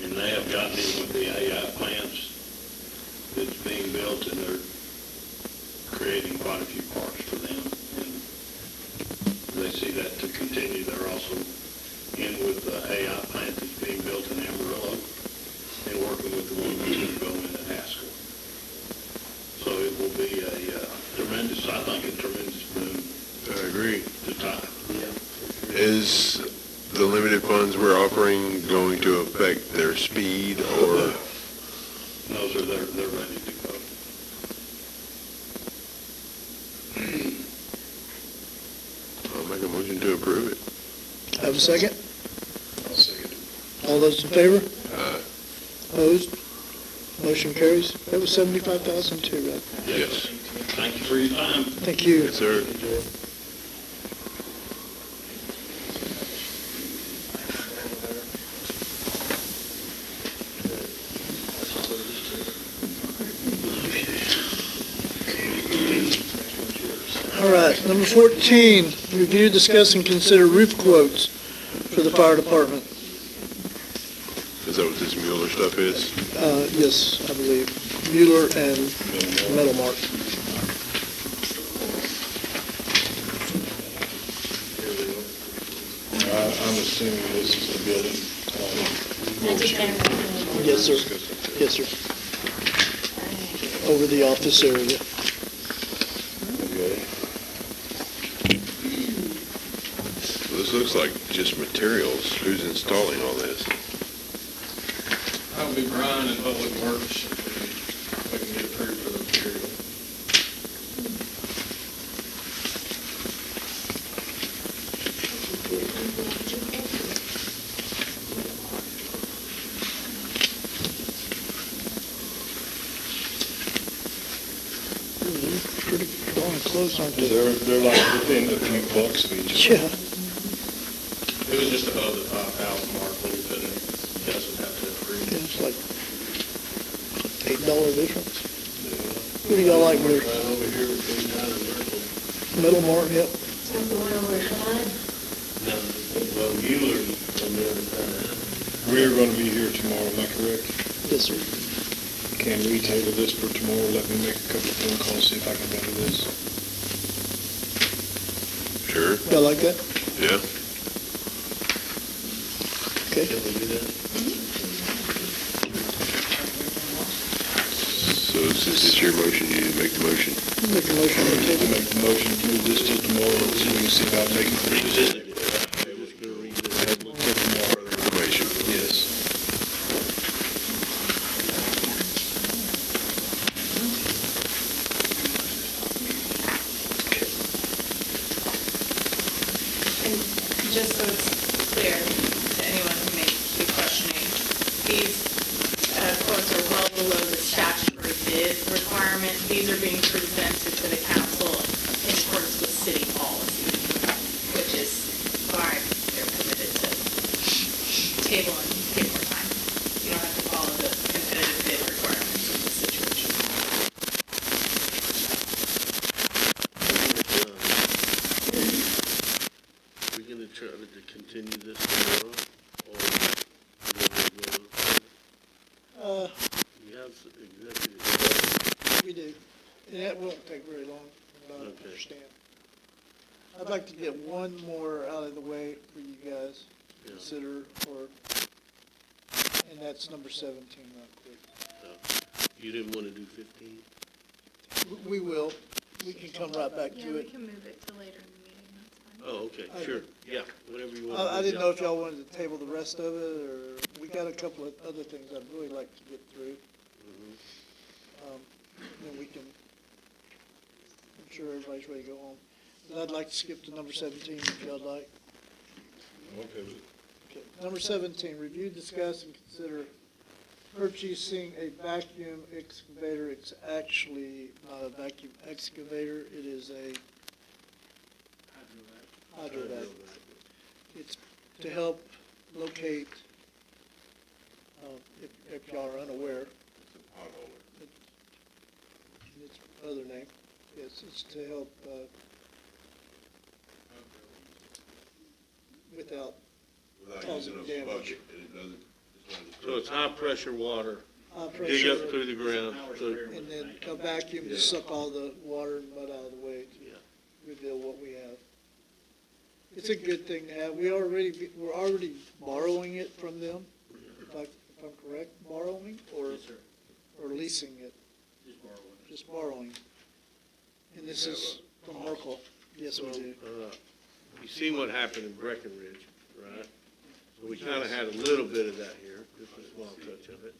And they have gotten in with the AI plants that's being built, and they're creating quite a few parks for them. And they see that to continue. They're also in with the AI plant that's being built in Amarillo and working with the one that's going to go in at Haskell. So it will be a tremendous, I think, a tremendous boon I agree. to Ty. Is the limited funds we're offering going to affect their speed or? No, sir, they're ready to go. I'll make a motion to approve it. Have a second? I'll second it. All those in favor? Aye. Opposed? Motion carries. That was 75,000 too, right? Yes. Thank you for your time. Thank you. Yes, sir. All right, number 14, review, discuss, and consider roof quotes for the fire department. Is that what this Mueller stuff is? Yes, I believe. Mueller and Metalmark. I'm assuming this is the building. Yes, sir. Yes, sir. Over the office area. Okay. Well, this looks like just materials. Who's installing all this? That would be Brian in Public Works, if we can get approved for the material. Pretty darn close, aren't they? They're like within a few bucks of each other. Yeah. It was just above the 5,000 mark when we put it, you guys would have to approve. Yeah, it's like $8 difference. What do y'all like, Bruce? Right over here between John and Myrtle. Metalmark, yep. No, well, Mueller's on the other side. We're going to be here tomorrow, am I correct? Yes, sir. can we table this for tomorrow? Let me make a couple of phone calls, see if I can better this. Sure, Y'all like that? yeah. Okay. Can we do that? So since it's your motion, you need to make the motion. Make a motion to table. Make the motion to move this till tomorrow, so we can see about making the decision. Just gonna read this. Till tomorrow. Information. Yes. And just so it's clear to anyone who may be questioning, these quotes are well below the statutory bid requirement. These are being presented to the council in accordance with city policy, which is why they're committed to table and take more time. You don't have to follow the competitive bid requirements of the situation. We're gonna try to continue this tomorrow, or you have executive session. We do. And that won't take very long, from what I Okay. understand. I'd like to get one more out of the way for you guys to Yeah. consider, and that's number 17, real quick. You didn't wanna do 15? We will. We can come right back Yeah, to we it. can move it to later in the meeting, that's fine. Oh, okay, sure, yeah, whatever you want. I didn't know if y'all wanted to table the rest of it, or we got a couple of other things I'd really like to get through. Then we can, I'm sure everybody's ready to go home. But I'd like to skip to number 17 if y'all like. I'm okay with it. Okay. Number 17, review, discuss, and consider purchasing a vacuum excavator. It's actually not a vacuum excavator, it is a hydrovac. It's to help locate, if y'all are unaware, its other name, yes, it's to help, without Without Causing using a damage. bucket, and it doesn't, it's not So it's high-pressure water, high dig up pressure, through the ground, so, and then a vacuum to suck all the water and mud out of the way yeah. to reveal what we have. It's a good thing to have. We're already borrowing it from them, if I'm correct, borrowing or leasing it? Just borrowing. And this is from Merkel. Yes, we do. You seen what happened in Breckenridge, right? So we kinda had a little bit of that here, just a small touch of it.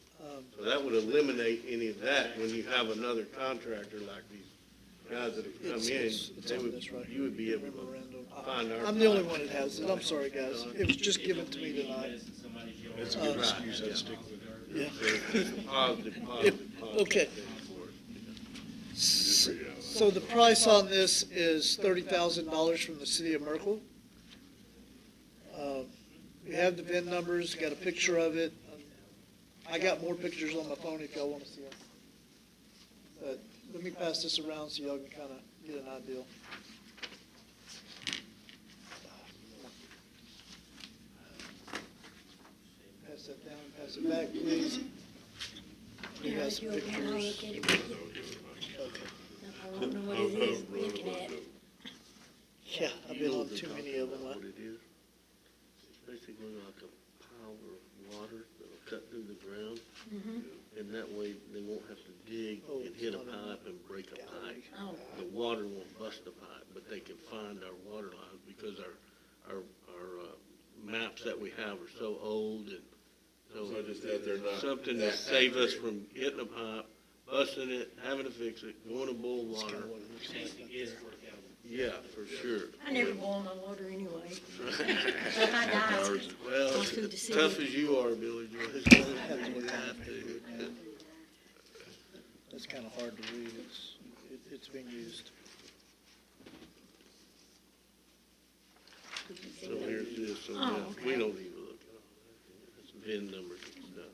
So that would eliminate any of that when you have another contractor like these guys that have come in. It's They on would, this right you would be here, able to memorandum. find our. I'm the only one that has it. I'm sorry, guys. It was just given to me tonight. It's a good excuse, I'd stick with it. Yeah. It's a positive Okay. thing for it. So the price on this is $30,000 from the city of Merkel. We have the VIN numbers, got a picture of it. I got more pictures on my phone if y'all want to see them. But let me pass this around so y'all can kind of get an idea. Pass that down, pass it back, please. You got some pictures. I'll look at it. I don't know what it is looking at. Yeah, I've been on too many of them. What it is? It's basically like a pile of water that'll cut through the ground. And that way they won't have to dig Oh, and hit a it's not pipe and break a pipe. Oh, The water won't bust the pipe, but they can find our water lines because our maps that we have are so old and so. So just that they're not Something that to save us accurate. from hitting a pipe, busting it, having to fix it, going to boil That's water. kind of what it looks like. Yeah, for sure. I never boil my water anyway. If I die, Well, Go through the as city. tough as you are, Billy Joe, you have to. That's kind of hard to read. It's being used. So here's this, so Oh, yeah, we okay. don't even look at all that. It's VIN numbers and stuff.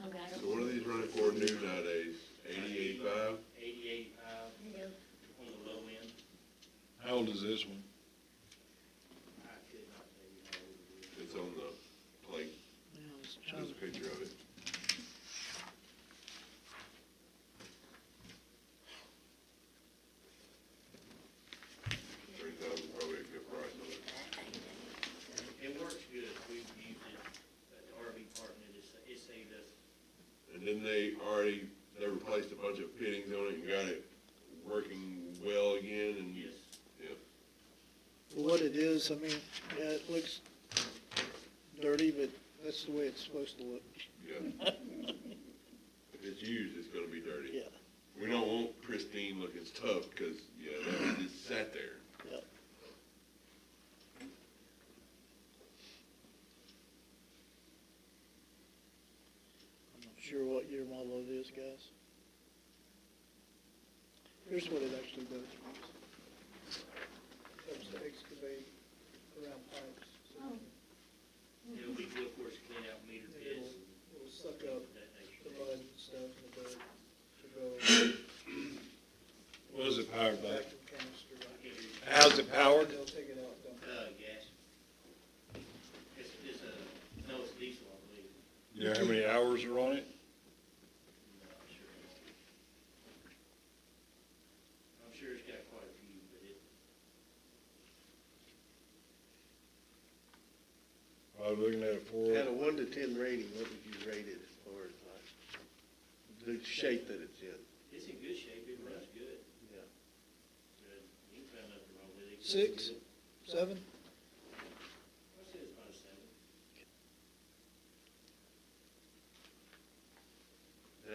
Okay. So what are these running for new nowadays? 80, 85? 85. On the low end. How old is this one? It's on the plate. There's a picture of it. and they replaced a bunch of fittings on it and got it working well again, and. Yes. For what it is, I mean, yeah, it looks dirty, but that's the way it's supposed to look. Yeah. If it's used, it's gonna be dirty. Yeah. We don't want pristine looking stuff, cause, yeah, that just sat there. Yeah. I'm not sure what year model it is, guys. Here's what it actually does. Helps to excavate around pipes. So Oh. It'll be good for us to clean out meter pits. it'll suck up that nature. the mud and stuff and the dirt to go What is it powered by? vacuum canister. How's it powered? They'll take it out, dump it. Gas. It's no, it's diesel, I believe. You know how many hours are on it? I'm sure it's got quite a few, but it, I was looking at it At a for, 1 to 10 rating, what would you rate it as far as like the shape that it's in? it's in good shape, it runs good. Yeah. You can find nothing wrong with it. 6, 7? I'd say it's about a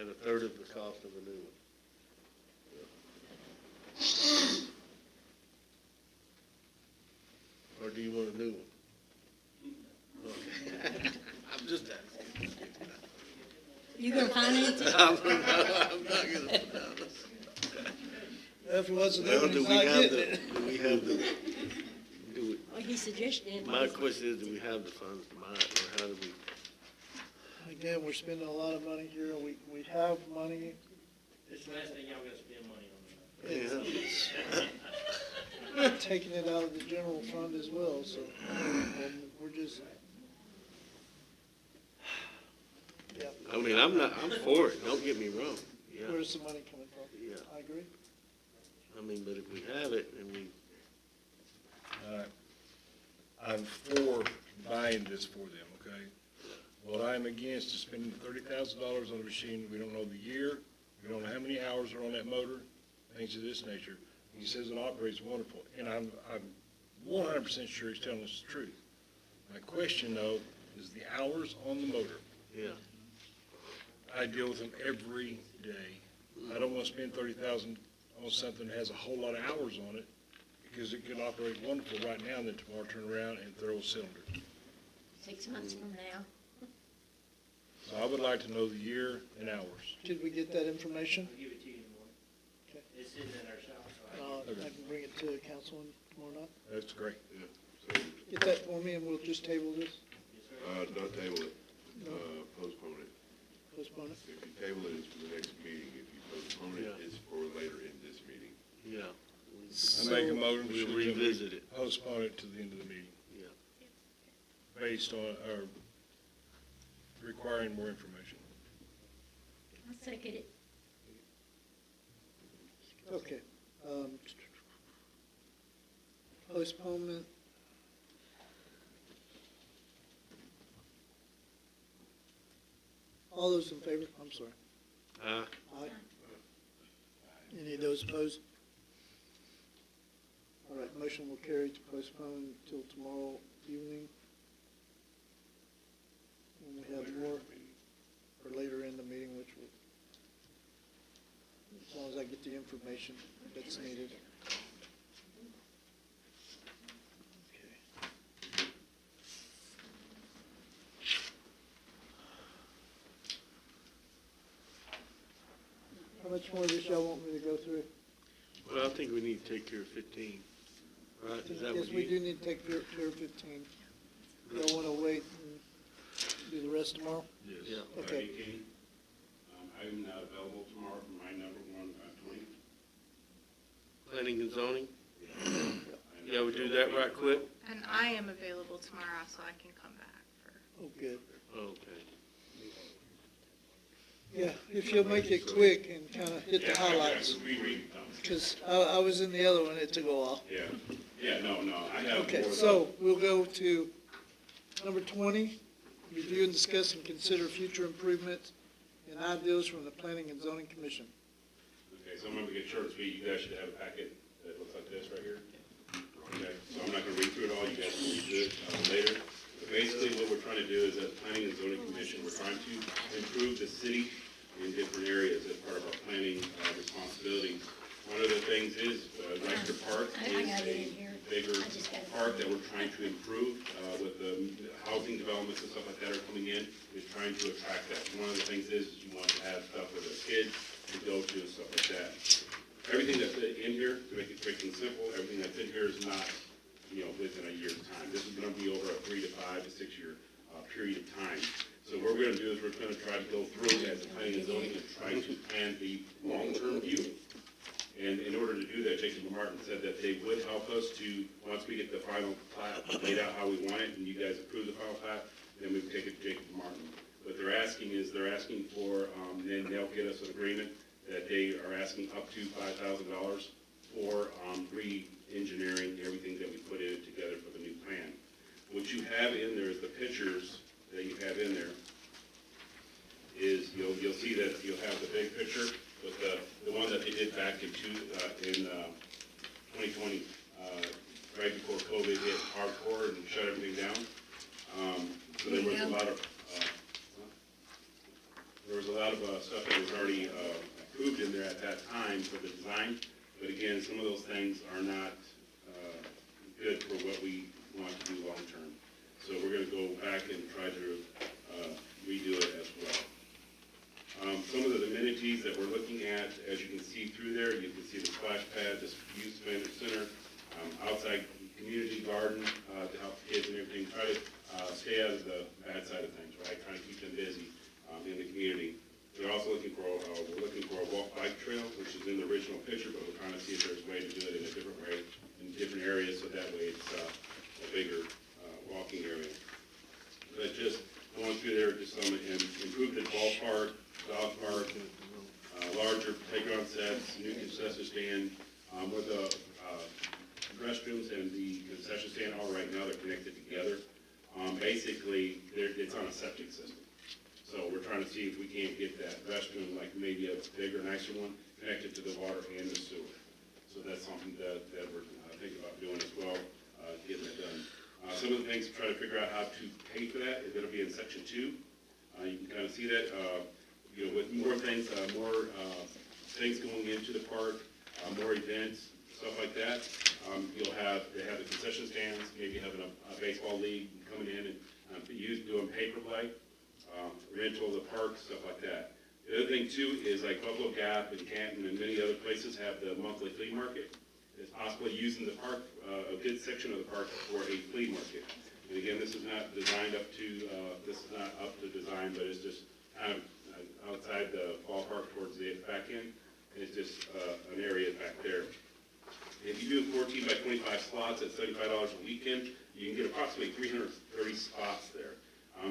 7. At a third of the cost of a new one. Or do you want a new one? Okay. I'm just asking. You gonna finance it? I'm not gonna put down. If it wasn't Well, there, do he's we not have getting the, it. do we have the, do Well, he suggested. we, my question is, do we have the funds to buy it, or how do we? Again, we're spending a lot of money here. We have money. This is the last thing y'all gotta spend money on. Yeah. Taking it out of the general fund as well, so, and we're just. Yeah, I mean, I'm for it, don't get me wrong, yeah, where's the money coming from? yeah. I agree. I mean, but if we have it, and we, I'm for buying this for them, okay? What I'm against is spending $30,000 on a machine, we don't know the year, we don't know how many hours are on that motor, things of this nature. He says it operates wonderful, and I'm 100% sure he's telling us the truth. My question, though, is the hours on the motor. yeah, I deal with them every day. I don't want to spend $30,000 on something that has a whole lot of hours on it, because it could operate wonderful right now, and then tomorrow turn around and throw a cylinder. 6 months from now. So I would like to know the year and hours. Did we get that information? I'll give it to you in the morning. Okay. It's sitting in our shop, so I. I can bring it to the council tomorrow night. That's great. Yeah, so, Get that for me and we'll just table this, Yes, sir. not table it, postpone it. postpone it. If you table it, it's for the next meeting. If you postpone it, Yeah. it's for later in this meeting. yeah, I make a motion we'll that we revisit it, postpone it to the end of the meeting, yeah. based on, or requiring more information. I'll second it. Okay. Postponement. All those in favor? I'm sorry. Aye. Any of those opposed? All right, motion will carry to postpone till tomorrow evening. When we have more, or later in the meeting, which will, as long as I get the information that's needed. Okay. How much more of this y'all want me to go through? Well, I think we need to take care of 15, right? Is that Yes, what we you? do need to take care of 15. Y'all want to wait and do the rest tomorrow? Yeah. Okay. I'm not available tomorrow for my number 120. Planning and zoning? Yeah, we do that right quick? And I am available tomorrow, so I can come back for. Oh, good. Okay. Yeah, if you'll make it quick and kind of hit the highlights, because I was in the other one, it took a while. Yeah, no, I have. Okay, more- so we'll go to number 20, review and discuss and consider future improvements and 9 bills from the Planning and Zoning Commission. Okay, so I'm gonna get short and sweet. You guys should have a packet that looks like this right here. Okay, so I'm not gonna read through it all. You guys can read through it later. But basically, what we're trying to do is, as Planning and Zoning Commission, we're trying to improve the city in different areas as part of our planning responsibility. One of the things is, Reister Park I is got it in a here. bigger I just got it. park that we're trying to improve with the housing developments and stuff like that are coming in, is trying to attract that. One of the things is you want to have stuff for the kids to go to and stuff like that. Everything that's in here, to make it quick and simple, everything that's in here is not, within a year's time. This is gonna be over a 3 to 5 to 6 year period of time. So what we're gonna do is we're gonna try to go through as a planning and zoning and try to plan the long-term view. And in order to do that, Jacob and Martin said that they would help us to, once we get the final plat laid out how we want it, and you guys approve the final plat, then we take it to Jacob and Martin. What they're asking for, then they'll get us an agreement that they are asking up to $5,000 for re-engineering everything that we put in together for the new plan. What you have in there is the pictures that you have in there is, you'll see that you'll have the big picture with the one that they did back in 2020, right before COVID hit hardcore and shut everything down. So there was a lot of, stuff that was already approved in there at that time for the design. But again, some of those things are not good for what we want to do long-term. So we're gonna go back and try to redo it as well. Some of the amenities that we're looking at, as you can see through there, you can see the splash pad, the youth center, outside community garden to help the kids and everything. Try to stay out of the bad side of things, right? Trying to keep them busy in the community. We're also looking for a walk-bike trail, which is in the original picture, but we're trying to see if there's a way to do it in a different way, in different areas, so that way it's a bigger walking area. But just going through there, just some improve the ballpark, dog park, larger playground sets, new concession stand, with the restrooms and the concession stand all right now, they're connected together. Basically, it's on a septic system. So we're trying to see if we can't get that restroom, like maybe a bigger, nicer one, connected to the water and the sewer. So that's something that we're thinking about doing as well, getting that done. Some of the things to try to figure out how to pay for that, it'll be in section 2. You can kind of see that, with more things going into the park, more events, stuff like that. They have the concession stands, maybe having a baseball league coming in and doing paper play. Rental of the park, stuff like that. The other thing too is like Buffalo Gap and Canton and many other places have the monthly flea market. It's possibly using the park, a good section of the park for a flea market. And again, this is not up to design, but it's just kind of outside the ballpark towards the back end. And it's just an area back there. If you do 14 by 25 slots at $75 a weekend, you can get approximately 330 spots there.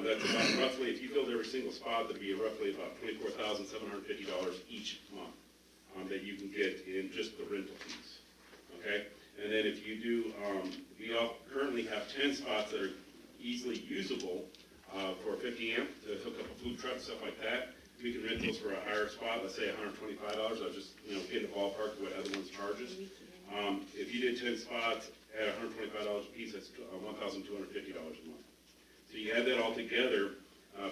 That's about roughly, if you filled every single spot, that'd be roughly about $24,750 each month that you can get in just the rental fees. Okay? And then if you do, we all currently have 10 spots that are easily usable for 50 amp to hook up a food truck, stuff like that. We can rent those for a higher spot, let's say $125. I'll just, get in the ballpark of what other ones charges. If you did 10 spots at $125 a piece, that's $1,250 a month. So you add that all together,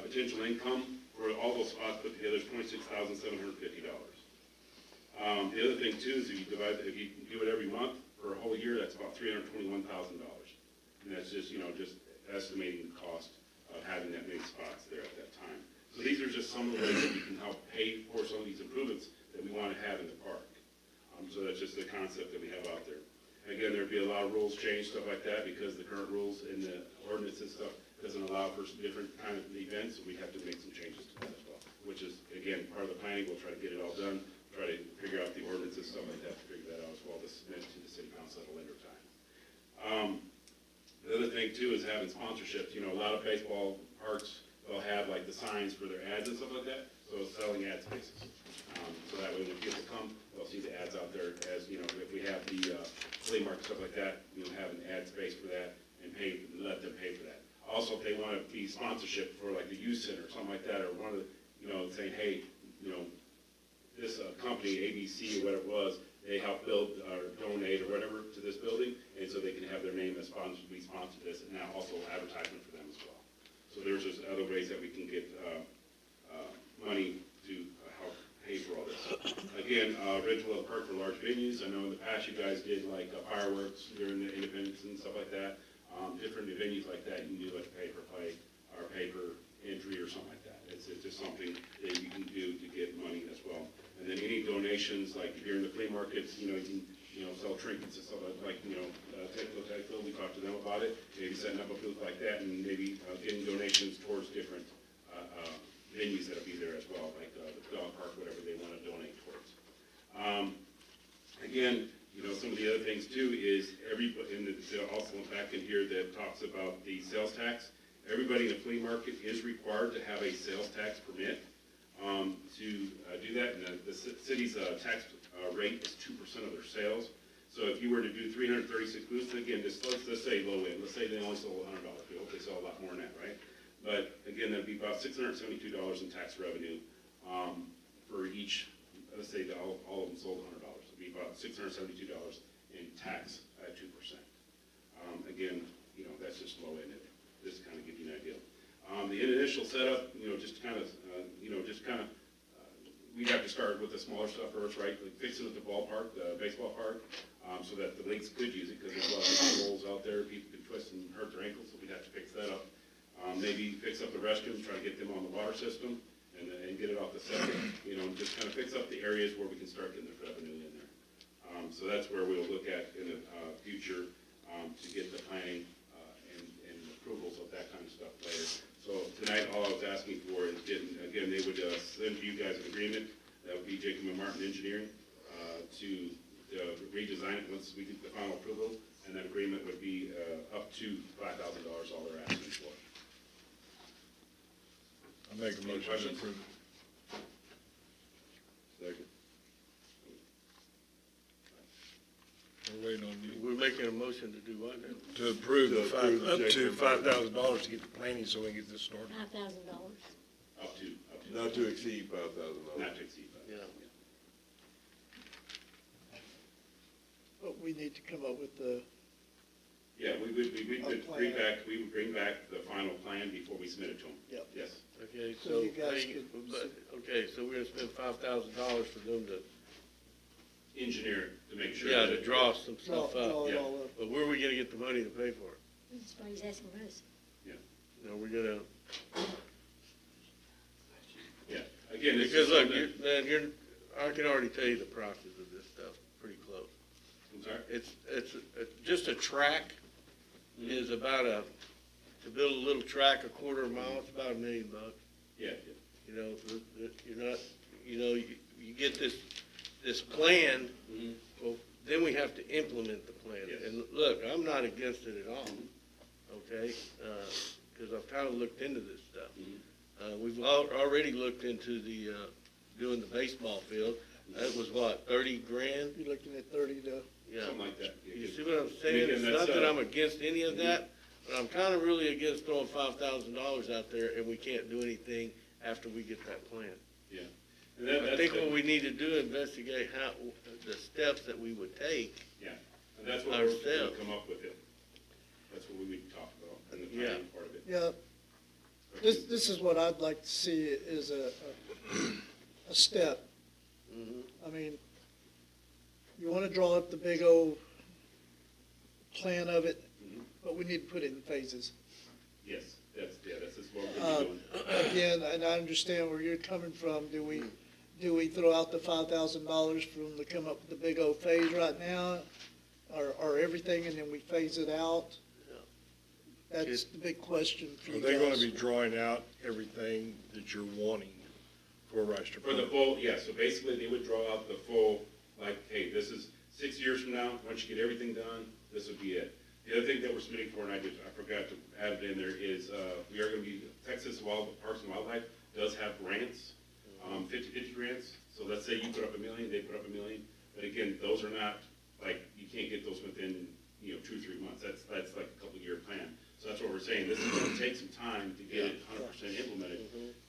potential income for all those spots put together is $26,750. The other thing too is if you do it every month for a whole year, that's about $321,000. And that's just, just estimating the cost of having that many spots there at that time. So these are just some of the ways that we can help pay for some of these improvements that we want to have in the park. So that's just the concept that we have out there. And again, there'd be a lot of rules changed, stuff like that, because the current rules in the ordinance and stuff doesn't allow for some different kind of events, so we have to make some changes to that as well, which is, again, part of the planning. We'll try to get it all done, try to figure out the ordinances, stuff like that, to figure that out as well, to submit to the city council at a later time. The other thing, too, is having sponsorships. A lot of baseball parks, they'll have, like, the signs for their ads and stuff like that, so it's selling ad spaces. So that way when people come, they'll see the ads out there as, if we have the flea market, stuff like that, have an ad space for that and let them pay for that. Also, if they want to be sponsorship for like the youth center or something like that, or one of the, saying, hey, this company, ABC or whatever it was, they helped build or donate or whatever to this building, and so they can have their name as sponsored, we sponsor this, and now also advertisement for them as well. So there's just other ways that we can get money to help pay for all this. Again, Ridgewell Park for large venues. I know in the past you guys did like fireworks during the Independence and stuff like that. Different venues like that, you can do like a pay-per-play or pay-per-entry or something like that. It's just something that you can do to get money as well. And then any donations, like if you're in the flea markets, you can, sell trinkets and stuff like, Technical Technical, we talked to them about it. Maybe setting up a booth like that and maybe getting donations towards different venues that'll be there as well, like the dog park, whatever they want to donate towards. Again, some of the other things too is everybody, and it's also back in here that talks about the sales tax. Everybody in the flea market is required to have a sales tax permit to do that. And the city's tax rate is 2% of their sales. So if you were to do 336 booths, again, let's say low end. Let's say they only sold $100. We hope they sell a lot more than that, right? But again, that'd be about $672 in tax revenue for each. Let's say that all of them sold $100. It'd be about $672 in tax at 2%. Again, that's just low end. Just to kind of give you an idea. The initial setup, we'd have to start with the smaller stuff first, right? Like fixing up the ballpark, the baseball park, so that the leagues could use it, because there's a lot of potholes out there. People can twist and hurt their ankles, so we'd have to fix that up. Maybe fix up the restrooms, try to get them on the water system, and get it off the septic. Just kind of fix up the areas where we can start getting the revenue in there. So that's where we'll look at in the future to get the planning and approvals of that kind of stuff later. So tonight, all I was asking for is again, they would send you guys an agreement. That would be Jacob and Martin Engineering to redesign it once we get the final approval, and that agreement would be up to $5,000. All they're asking for. I make a motion to approve. Second. We're waiting on you. We're making a motion to do what now? To approve To approve up to Jacob. $5,000 to get the planning so we can get this started. $5,000. Up to. Not to exceed $5,000. Not to exceed that. Yeah. But we need to come up with the, Yeah, we would bring back the final plan before we submit it to them. Yep. Yes. Okay, So so, you guys hey, could- so we're gonna spend $5,000 for them to, Engineer to make sure. yeah, that to draw some stuff draw up. it all up. But where are we gonna get the money to pay for it? That's why he's asking us. We're gonna, Yeah, again, this because is look, something. I can already tell you the prices of this stuff pretty close. I'm sorry? It's just a track is about to build a little track, a quarter of a mile, it's about $1 million. Yeah, You're not, you get this plan, well, then we have to implement the plan. Yes. And look, I'm not against it at all, okay? Because I've kind of looked into this stuff. We've already looked into the, doing the baseball field. That was what, 30 grand? you're looking at 30 to, Yeah. something like that. You see what I'm saying? again, It's that's, not that I'm against any of that, but I'm kind of really against throwing $5,000 out there and we can't do anything after we get that plan. And I think what we need to do, investigate how, the steps that we would take. And that's what we're going to ourselves. come up with it. That's what we would talk about in the Yeah. planning part of it. yeah, this is what I'd like to see is a step. I mean, you want to draw up the big old plan of it, but we need to put it in phases. Yes, that's just what we're going to be doing. Again, and I understand where you're coming from. Do we throw out the $5,000 for them to come up with the big old phase right now, or everything, and then we phase it out? That's the big question for Are you they gonna guys. be drawing out everything that you're wanting for Rice For the full, yeah, so basically they would draw out the full, like, hey, this is 6 years from now, once you get everything done, this would be it. The other thing that we're submitting for, and I forgot to add it in there, is we are gonna be, Texas Parks and Wildlife does have grants, 50/50 grants. So let's say you put up $1 million, they put up $1 million, but again, those are not, like, you can't get those within, 2 or 3 months. That's like a couple-year plan. So So that's what we're saying, this is gonna take some time to get it 100% implemented.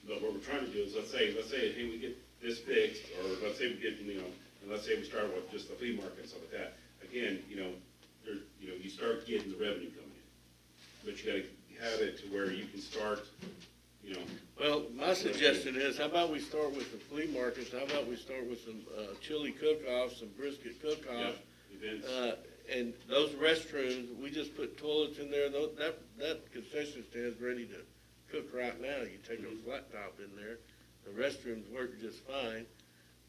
But what we're trying to do is, let's say, hey, we get this fixed, or let's say we get, and let's say we start with just the flea market and stuff like that. Again, you start getting the revenue coming in. But you gotta have it to where you can start, Well, my suggestion is, how about we start with the flea markets, how about we start with some chili cook-offs, some brisket cook-offs? events. And those restrooms, we just put toilets in there, that concession stand's ready to cook right now. You take a flat top in there, the restrooms work just fine.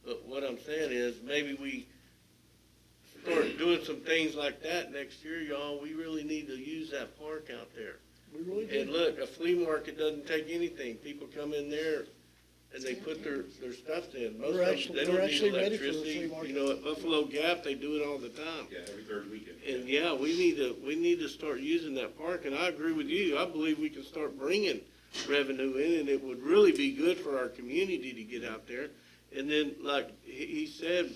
But what I'm saying is, maybe we start doing some things like that next year, y'all. We really need to use that park out there. We really do. And look, a flea market doesn't take anything. People come in there and they put their stuff in. Most They're of them, actually- they they're don't need actually ready for the electricity. flea market. You know, at Buffalo Gap, they do it all the time. Yeah, every third weekend. And yeah, we need to start using that park, and I agree with you. I believe we can start bringing revenue in, and it would really be good for our community to get out there. And then, like he said,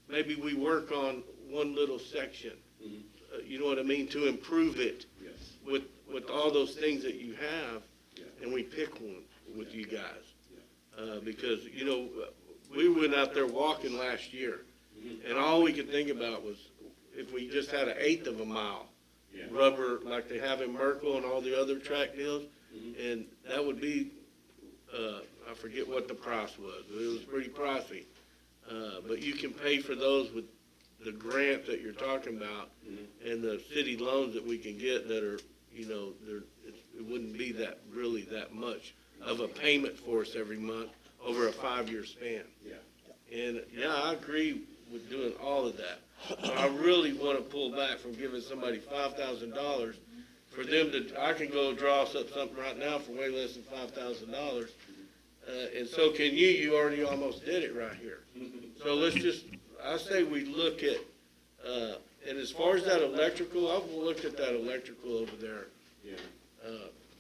maybe we work on one little section. Mhm. You know what I mean, to improve it Yes. with all those things that you have, Yeah. and we pick one with you guys. Yeah. Because, we went out there walking last year, Mhm. and all we could think about was if we just had 1/8 of a mile, Yeah. rubber like they have in Merkel and all the other track deals, Mhm. and that would be, I forget what the price was, but it was pretty pricey. But you can pay for those with the grant that you're talking about Mhm. and the city loans that we can get that are, it wouldn't be really that much of a payment for us every month over a 5-year span. Yeah. And, yeah, I agree with doing all of that. But I really want to pull back from giving somebody $5,000 for them I can go draw up something right now for way less than $5,000. And so can you already almost did it right here. So I say we look at, and as far as that electrical, I've looked at that electrical over there, Yeah.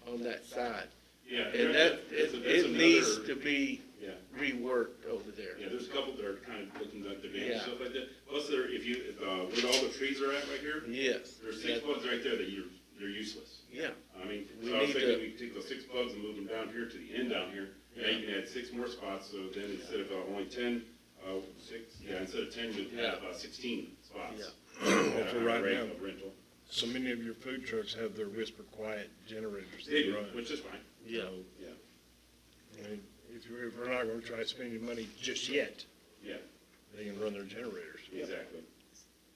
on that side. Yeah. And that's it needs another- to be Yeah. reworked over there. Yeah, there's a couple that are kind of looking at the damage Yeah. and stuff like that. Plus, where all the trees are at right here, Yes. there's 6 bugs right there that they're useless. Yeah. I mean, We so I was need thinking to- we could take those 6 bugs and move them down here to the end down here. Now you can add 6 more spots, so then instead of only 10, 6, instead of 10, you'd have 16 spots. Yeah. Also, right Rate now, of rental. so many of your food trucks have their whisper quiet generators They that do, run. which is fine. Yeah. So, Yeah. I mean, if we're not gonna try spending money just yet, Yeah, they can run their generators. exactly.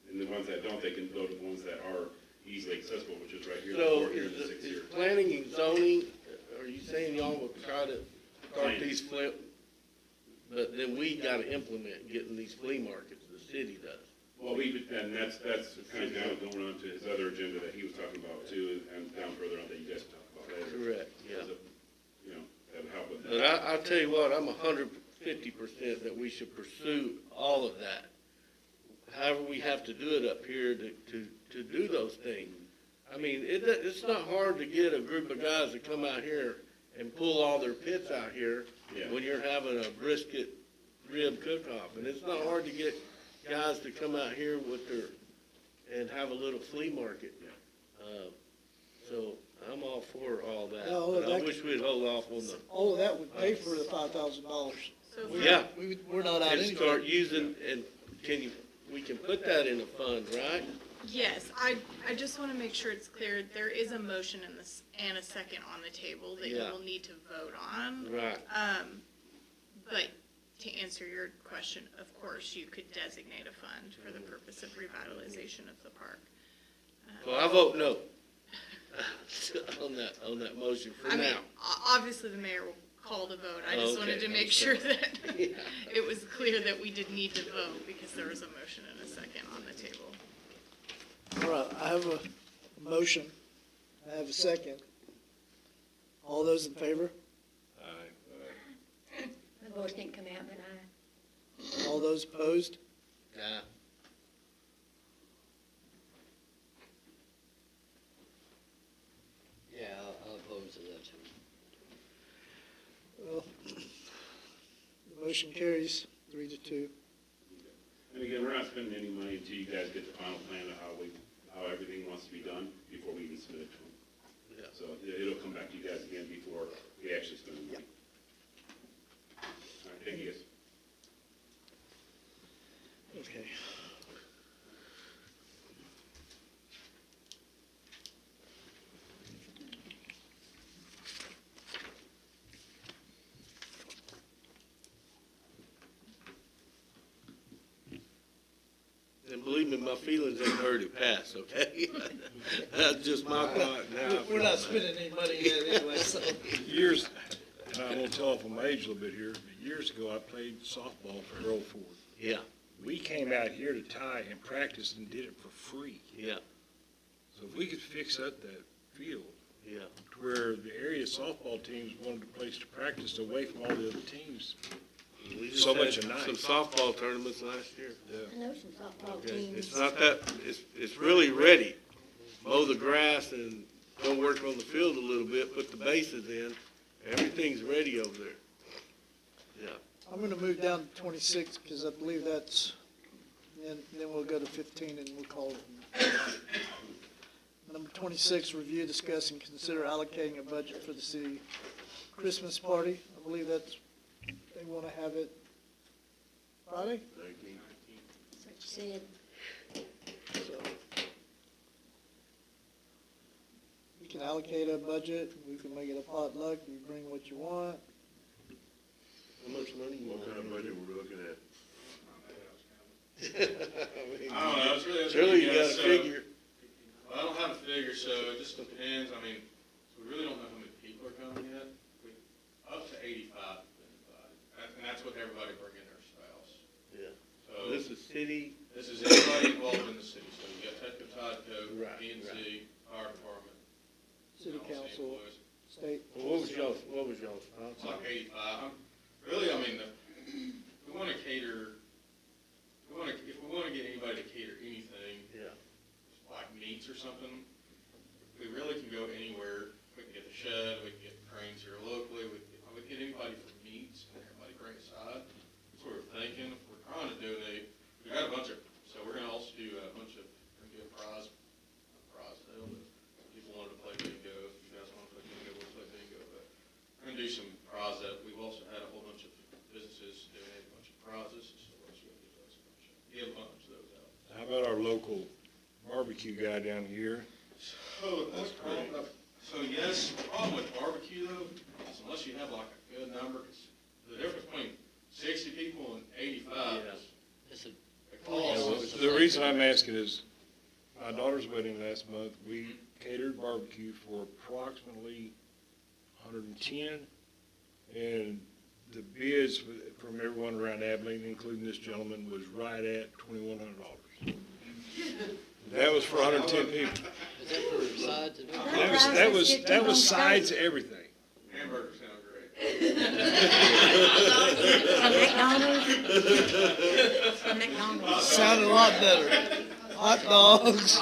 And the ones that don't, they can go to the ones that are easily accessible, which is right here, the So 4 here, and the 6 is here. planning and zoning, are you saying y'all will try to start these but then we gotta implement getting these flea markets, the city does. Well, and that's kind of down, going on to his other agenda that he was talking about too, and down further on that you guys can talk about later. Correct, yeah. Because of, that would help with But that. I'll tell you what, I'm 150% that we should pursue all of that. However, we have to do it up here to do those things. I mean, it's not hard to get a group of guys to come out here and pull all their pits out here Yeah. when you're having a brisket rib cook-off. And it's not hard to get guys to come out here and have a little flea market. So I'm all for all that. No, But I that- wish we'd hold off on the, All of that would pay for the $5,000. So yeah. We're not out And anything. start using, and we can put that in a fund, right? yes, I just want to make sure it's clear, there is a motion and a second on the table that you Yeah. will need to vote on. Right. But to answer your question, of course, you could designate a fund for the purpose of revitalization of the park. So I vote no on that motion for I mean, now. obviously, the mayor will call the vote. I just wanted Okay, to make I'm sure sorry. that it was clear that we did need to vote because there was a motion and a second on the table. All right, I have a motion. I have a second. All those in favor? My voice didn't come out, but All those opposed? Nah. Yeah, I'll oppose to that too. Well, the motion carries 3-2. And again, we're not spending any money until you guys get the final plan of how everything wants to be done before we even submit it to them. Yeah. So it'll come back to you guys again before we actually spend the money. All right, thank you guys. Okay. And believe me, my feelings ain't hurt it past, okay? That's just my thought now. We're not spending any money yet anyway, so. Years, and I'm gonna tell off on my age a little bit here, but years ago, I played softball for Earl Ford. Yeah, We came out here to tie and practice and did it for free. yeah, So if we could fix up that field yeah. to where the area softball teams wanted a place to practice away from all the other teams. We just So had much a night. some softball tournaments last year. I know some softball Okay, teams. it's not that, it's really ready. Mow the grass and go work on the field a little bit, put the bases in. Everything's ready over there. Yeah. I'm gonna move down to 26, because I believe that's, and then we'll go to 15 and we'll call it. Number 26, review, discuss, and consider allocating a budget for the city Christmas party. I believe that's, they wanna have it Friday, That's what you said. so. We can allocate a budget, we can make it a potluck, you bring what you want. How much money you want? What kind of budget we're looking at? I I don't know, it's really. Surely you got a figure. Well, I don't have a figure, so it just depends. I mean, we really don't know how many people are coming yet. Up to 85 have been invited. And that's with everybody bringing their spouse. Yeah. So This is city, this is everybody involved in the city. So you got Tetco, Todco, Right, PNC, fire department. City you know, council, employees. state. what was y'all's It's thoughts? like 85. Really, I mean, we want to cater, if we want to get anybody to cater anything, Yeah. like meats or something, we really can go anywhere. We can get the shed, we can get cranes here locally, we can get anybody for meats, and everybody bring a side. That's what we're thinking. We're trying to donate, we got a bunch of, so we're gonna also do a bunch of, we're gonna do a prize sale. People wanted to play bingo, if you guys want to play bingo, we'll play bingo, but we're gonna do some prize that, we've also had a whole bunch of businesses donate a bunch of prizes, so we're also gonna give a bunch of those out. How about our local barbecue guy down here? So, so yes, the problem with barbecue though, is unless you have like a good number, 'cause the difference between 60 people and 85 is the cost. The reason I'm asking is, my daughter's wedding last month, we catered barbecue for approximately 110, and the bids from everyone around Abilene, including this gentleman, was right at $2,100. That was for 110 people. Is that for sides? That was sides everything. Hamburgers sound great. From McDonald's? From McDonald's. Sounded a lot better. Hot dogs.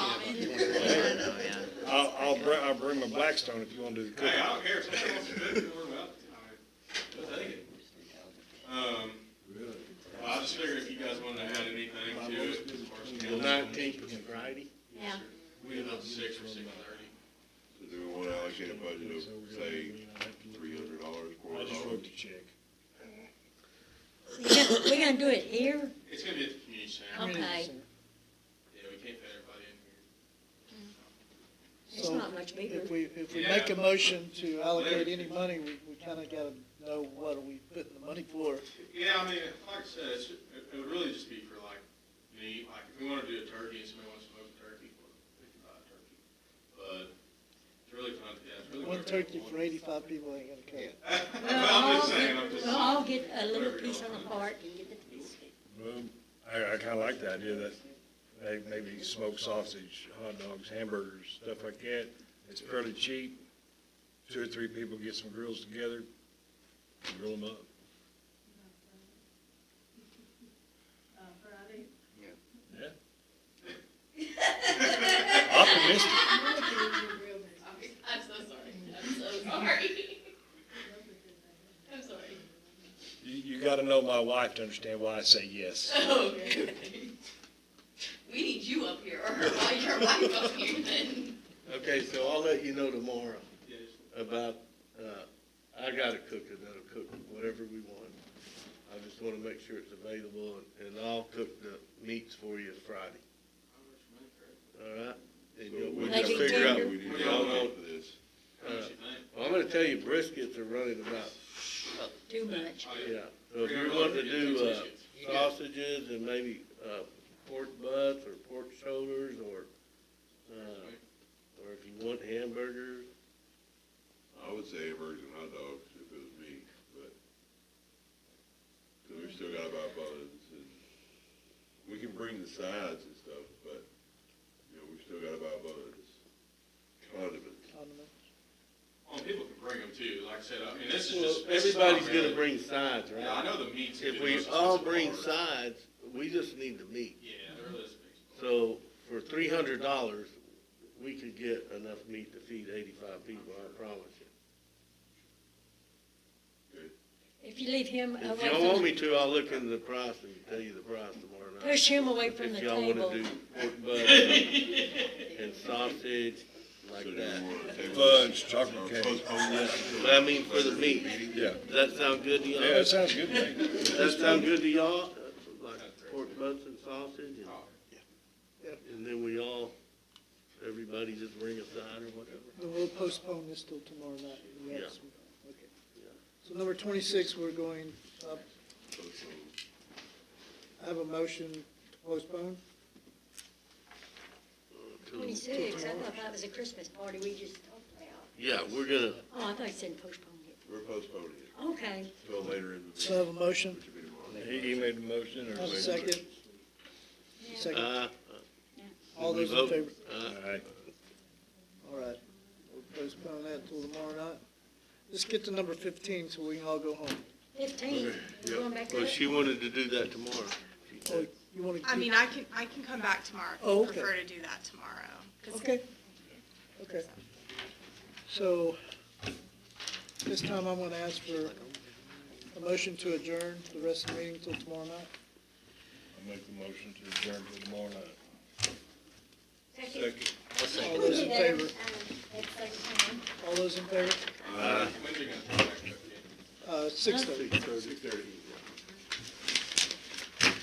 I'll bring my Blackstone if you want to do the Hey, cooking. I don't care, if somebody wants to do it, we're about to. We'll take it. Well, I just figured if you guys wanted to add anything to it, as far as The council. 19th is Friday. Yeah. We about 6 or 6:30. So do we want to allocate a budget of, say, $300, I just wrote the check. We're gonna do it here? It's gonna be at the community center. Okay. Yeah, we can't fit everybody in here. It's not much bigger. If we make a motion to allocate any money, we kinda gotta know what are we putting the money for. Yeah, I mean, like I said, it would really just be for like meat, like if we wanna do a turkey and somebody wants to smoke a turkey, we can buy a turkey. But it's really kind of, yeah, it's really. One whatever turkey you for want. 85 people ain't gonna cut it. I'm just saying, We'll all get a little piece on the part and get the piece. Well, I kind of like the idea that maybe smoked sausage, hot dogs, hamburgers, stuff like that. It's fairly cheap. 2 or 3 people get some grills together, grill them up. Friday? Yeah. Optimistic. I'm so sorry. I'm so sorry. I'm sorry. You got to know my wife to understand why I say yes. Okay. We need you up here, or your wife up here then. Okay, so I'll let you know tomorrow. Yeah, about, I got a cooker that'll cook whatever we want. I just wanna make sure it's available, and I'll cook the meats for you Friday. All right? And we'll Like just a figure out, tender? We need we to all all know. for this. I'm gonna tell you, briskets are running about, Too much. yeah. So if you're wanting to do, sausages and maybe, pork butts or pork shoulders or if you want hamburgers, I would say hamburgers and hot dogs if it was me, but, 'cause we still gotta buy buns and, we can bring the sides and stuff, but, you know, we still gotta buy buns, condiments. Well, people can bring them too, like I said, I mean, this is well, just. this is not everybody's gonna really- bring sides, right? Yeah, I know the meat's. If the we most all expensive bring part. sides, we just need the meat. Yeah, they're really expensive. So for $300, we could get enough meat to feed 85 people, I promise you. If you leave him If away y'all want from, me to, I'll look into the price and tell you the price tomorrow night. push him away from the If y'all wanna table. do pork butt and sausage like So do that. you want to table Fudge, this? chocolate Or cake. postpone this? But I mean for the meat. Yeah. Does that sound good to y'all? Yeah, that sounds good to me. Does that sound good to y'all? Like pork butts and sausage and, and then we all, everybody just bring a side or whatever. Then we'll postpone this till tomorrow night. We have Yeah. some- Okay. So number 26, we're going up. I have a motion to postpone. 26, I thought that was a Christmas party we just talked about. Yeah, we're gonna, Oh, I thought you said postpone it. We're postponing it Okay. till later in the. So I have a motion. Which will be tomorrow. He made the motion or? I have a second. Second. All did we those in vote? favor? Aye. All right. We'll postpone that till tomorrow night. Let's get to number 15 so we can all go home. 15, we're going back to well, that? she wanted to do that tomorrow. She Oh, said. you want to I mean, I can come back tomorrow if Oh, you okay. prefer to do that tomorrow. 'cause Okay. Okay. So this time I'm going to ask for a motion to adjourn the rest of the meeting till tomorrow night. I make the motion to adjourn till tomorrow night. Second. All those in favor? At second time. All those in favor? When's it gonna come back? 6:30. 6:30.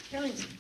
Tell him